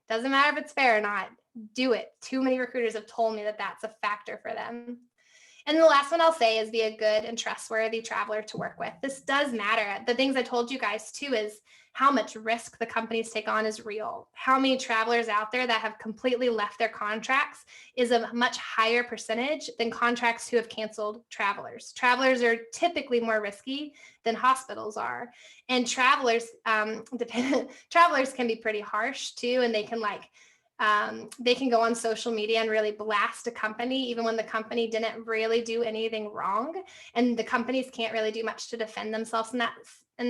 Doesn't matter if it's fair or not. Do it. Too many recruiters have told me that that's a factor for them. And the last one I'll say is be a good and trustworthy traveler to work with. This does matter. The things I told you guys too is how much risk the companies take on is real. How many travelers out there that have completely left their contracts is a much higher percentage than contracts who have canceled travelers. Travelers are typically more risky than hospitals are. And travelers can be pretty harsh too. And they can go on social media and really blast a company, even when the company didn't really do anything wrong. And the companies can't really do much to defend themselves in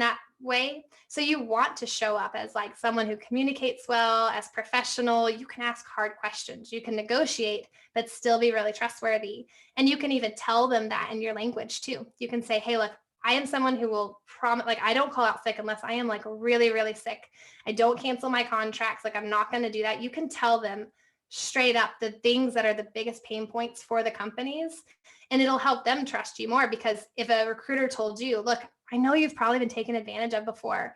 that way. So you want to show up as like someone who communicates well, as professional. You can ask hard questions, you can negotiate, but still be really trustworthy. And you can even tell them that in your language too. You can say, hey, look, I am someone who will promise, like, I don't call out sick unless I am like really, really sick. I don't cancel my contracts. Like, I'm not going to do that. You can tell them straight up the things that are the biggest pain points for the companies, and it'll help them trust you more. Because if a recruiter told you, look, I know you've probably been taken advantage of before.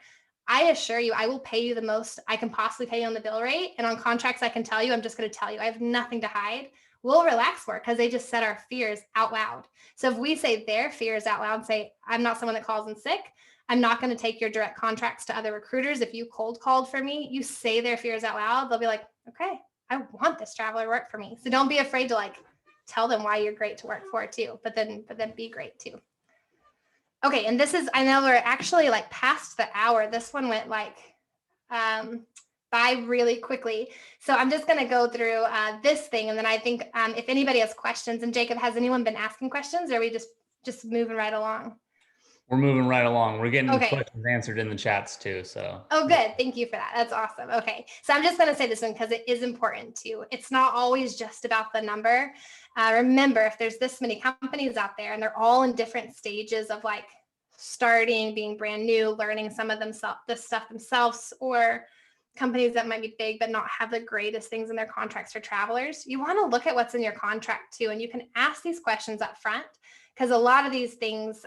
I assure you, I will pay you the most I can possibly pay you on the bill rate. And on contracts, I can tell you, I'm just going to tell you, I have nothing to hide. We'll relax more because they just said our fears out loud. So if we say their fears out loud, say, I'm not someone that calls in sick. I'm not going to take your direct contracts to other recruiters. If you cold called for me, you say their fears out loud. They'll be like, okay, I want this traveler to work for me. So don't be afraid to like tell them why you're great to work for too, but then be great too. Okay, and this is, I know we're actually like past the hour. This one went like by really quickly. So I'm just going to go through this thing. And then I think if anybody has questions, and Jacob, has anyone been asking questions, or are we just moving right along? We're moving right along. We're getting Okay. questions answered in the chats too. So. Oh, good. Thank you for that. That's awesome. Okay. So I'm just going to say this one because it is important too. It's not always just about the number. Remember, if there's this many companies out there and they're all in different stages of like starting, being brand new, learning some of this stuff themselves, or companies that might be big but not have the greatest things in their contracts for travelers, you want to look at what's in your contract too. And you can ask these questions up front because a lot of these things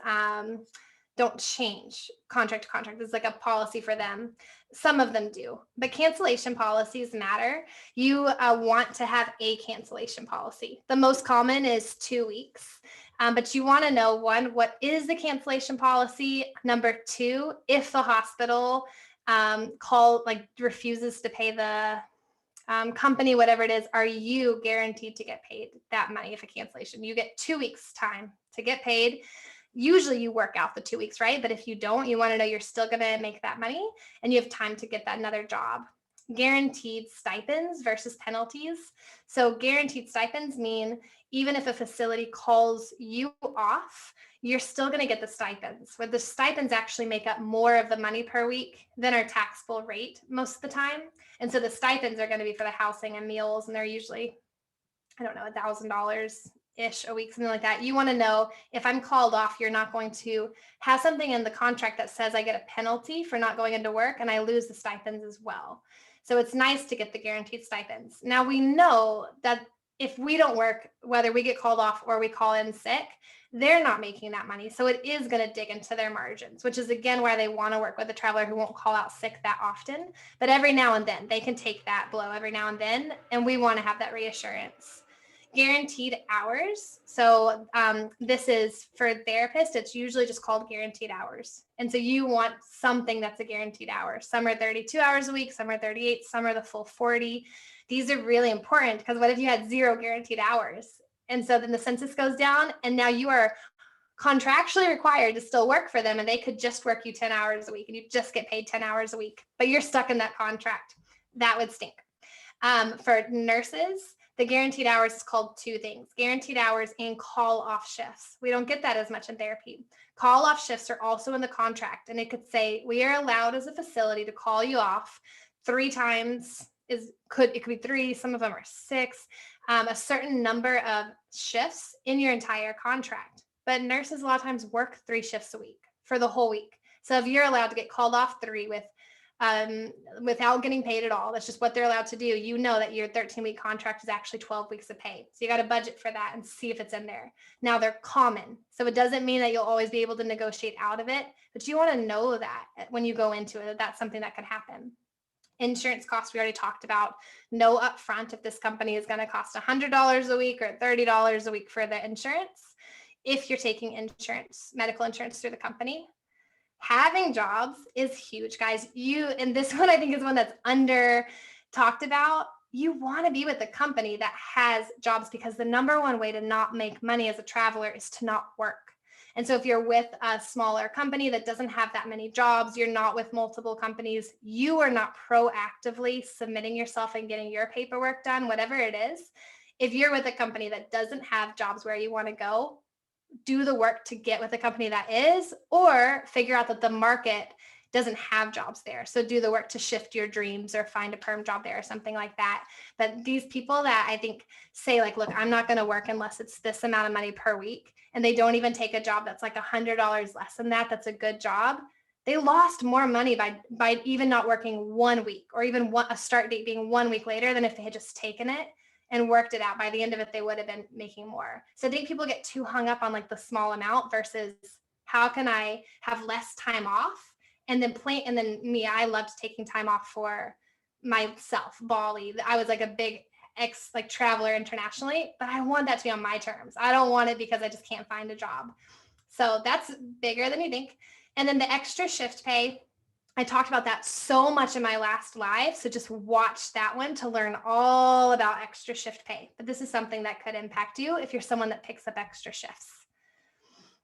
don't change contract to contract. It's like a policy for them. Some of them do, but cancellation policies matter. You want to have a cancellation policy. The most common is 2 weeks. But you want to know, one, what is the cancellation policy? Number two, if the hospital refuses to pay the company, whatever it is, are you guaranteed to get paid that money if a cancellation? You get 2 weeks time to get paid. Usually you work out the 2 weeks, right? But if you don't, you want to know you're still going to make that money and you have time to get that another job. Guaranteed stipends versus penalties. So guaranteed stipends mean even if a facility calls you off, you're still going to get the stipends, where the stipends actually make up more of the money per week than our taxable rate most of the time. And so the stipends are going to be for the housing and meals, and they're usually, I don't know, $1,000-ish a week, something like that. You want to know if I'm called off, you're not going to have something in the contract that says I get a penalty for not going into work and I lose the stipends as well. So it's nice to get the guaranteed stipends. Now we know that if we don't work, whether we get called off or we call in sick, they're not making that money. So it is going to dig into their margins, which is again why they want to work with a traveler who won't call out sick that often. But every now and then they can take that blow every now and then. And we want to have that reassurance. Guaranteed hours. So this is for therapists, it's usually just called guaranteed hours. And so you want something that's a guaranteed hour. Some are 32 hours a week, some are 38, some are the full 40. These are really important because what if you had 0 guaranteed hours? And so then the census goes down and now you are contractually required to still work for them and they could just work you 10 hours a week and you just get paid 10 hours a week, but you're stuck in that contract. That would stink. For nurses, the guaranteed hours is called 2 things: guaranteed hours and call off shifts. We don't get that as much in therapy. Call off shifts are also in the contract, and it could say we are allowed as a facility to call you off 3 times. It could be 3, some of them are 6, a certain number of shifts in your entire contract. But nurses a lot of times work 3 shifts a week for the whole week. So if you're allowed to get called off 3 without getting paid at all, that's just what they're allowed to do. You know that your 13-week contract is actually 12 weeks of pay. So you got to budget for that and see if it's in there. Now they're common. So it doesn't mean that you'll always be able to negotiate out of it, but you want to know that when you go into it, that that's something that could happen. Insurance costs, we already talked about. Know upfront if this company is going to cost $100 a week or $30 a week for the insurance. If you're taking insurance, medical insurance through the company. Having jobs is huge, guys. And this one I think is one that's under talked about. You want to be with a company that has jobs because the number one way to not make money as a traveler is to not work. And so if you're with a smaller company that doesn't have that many jobs, you're not with multiple companies, you are not proactively submitting yourself and getting your paperwork done, whatever it is. If you're with a company that doesn't have jobs where you want to go, do the work to get with a company that is, or figure out that the market doesn't have jobs there. So do the work to shift your dreams or find a perm job there or something like that. But these people that I think say like, look, I'm not going to work unless it's this amount of money per week. And they don't even take a job that's like $100 less than that. That's a good job. They lost more money by even not working 1 week, or even a start date being 1 week later than if they had just taken it and worked it out. By the end of it, they would have been making more. So I think people get too hung up on like the small amount versus how can I have less time off And then me, I loved taking time off for myself, Bali. I was like a big traveler internationally, but I want that to be on my terms. I don't want it because I just can't find a job. So that's bigger than you think. And then the extra shift pay, I talked about that so much in my last live. So just watch that one to learn all about extra shift pay. But this is something that could impact you if you're someone that picks up extra shifts.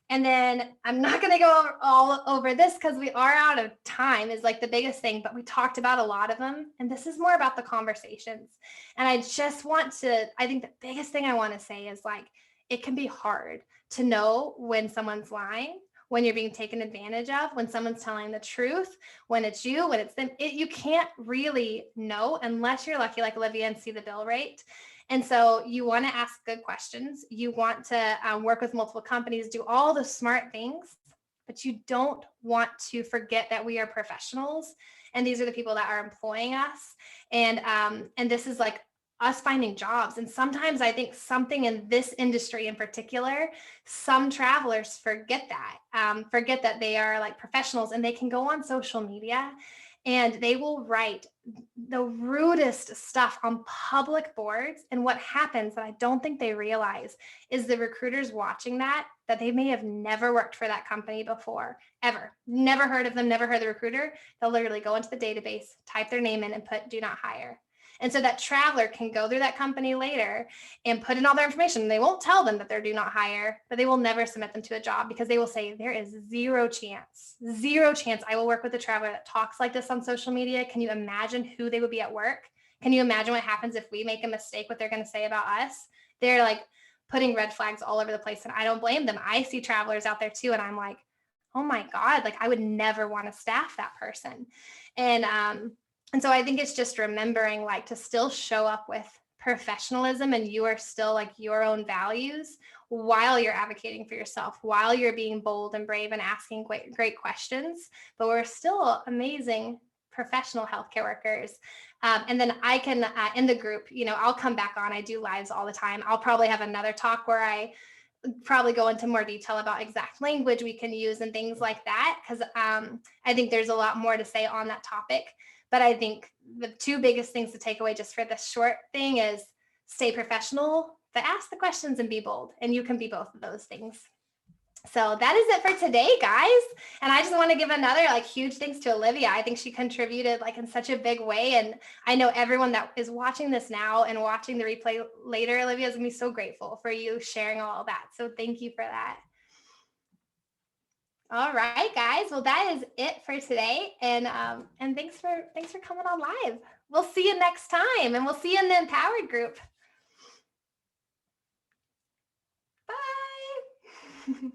And then I'm not going to go all over this because we are out of time is like the biggest thing, but we talked about a lot of them. And this is more about the conversations. And I think the biggest thing I want to say is like, it can be hard to know when someone's lying, when you're being taken advantage of, when someone's telling the truth, when it's you, when it's them. You can't really know unless you're lucky like Olivia and see the bill rate. And so you want to ask good questions. You want to work with multiple companies, do all the smart things, but you don't want to forget that we are professionals. And these are the people that are employing us. And this is like us finding jobs. And sometimes I think something in this industry in particular, some travelers forget that they are like professionals and they can go on social media and they will write the rudest stuff on public boards. And what happens that I don't think they realize is the recruiters watching that they may have never worked for that company before, ever. Never heard of them, never heard of the recruiter. They'll literally go into the database, type their name in and put do not hire. And so that traveler can go through that company later and put in all their information. They won't tell them that they're do not hire, but they will never submit them to a job because they will say there is zero chance I will work with a traveler that talks like this on social media. Can you imagine who they would be at work? Can you imagine what happens if we make a mistake, what they're going to say about us? They're like putting red flags all over the place. And I don't blame them. I see travelers out there too. And I'm like, oh my God, like I would never want to staff that person. And so I think it's just remembering like to still show up with professionalism and you are still like your own values while you're advocating for yourself, while you're being bold and brave and asking great questions, but we're still amazing professional healthcare workers. And then I can, in the group, I'll come back on. I do lives all the time. I'll probably have another talk where I probably go into more detail about exact language we can use and things like that. Because I think there's a lot more to say on that topic. But I think the two biggest things to take away just for this short thing is stay professional, but ask the questions and be bold. And you can be both of those things. So that is it for today, guys. And I just want to give another like huge thanks to Olivia. I think she contributed like in such a big way. And I know everyone that is watching this now and watching the replay later, Olivia is going to be so grateful for you sharing all that. So thank you for that. All right, guys. Well, that is it for today. And thanks for coming on live. We'll see you next time and we'll see you in the Empowered group. Bye.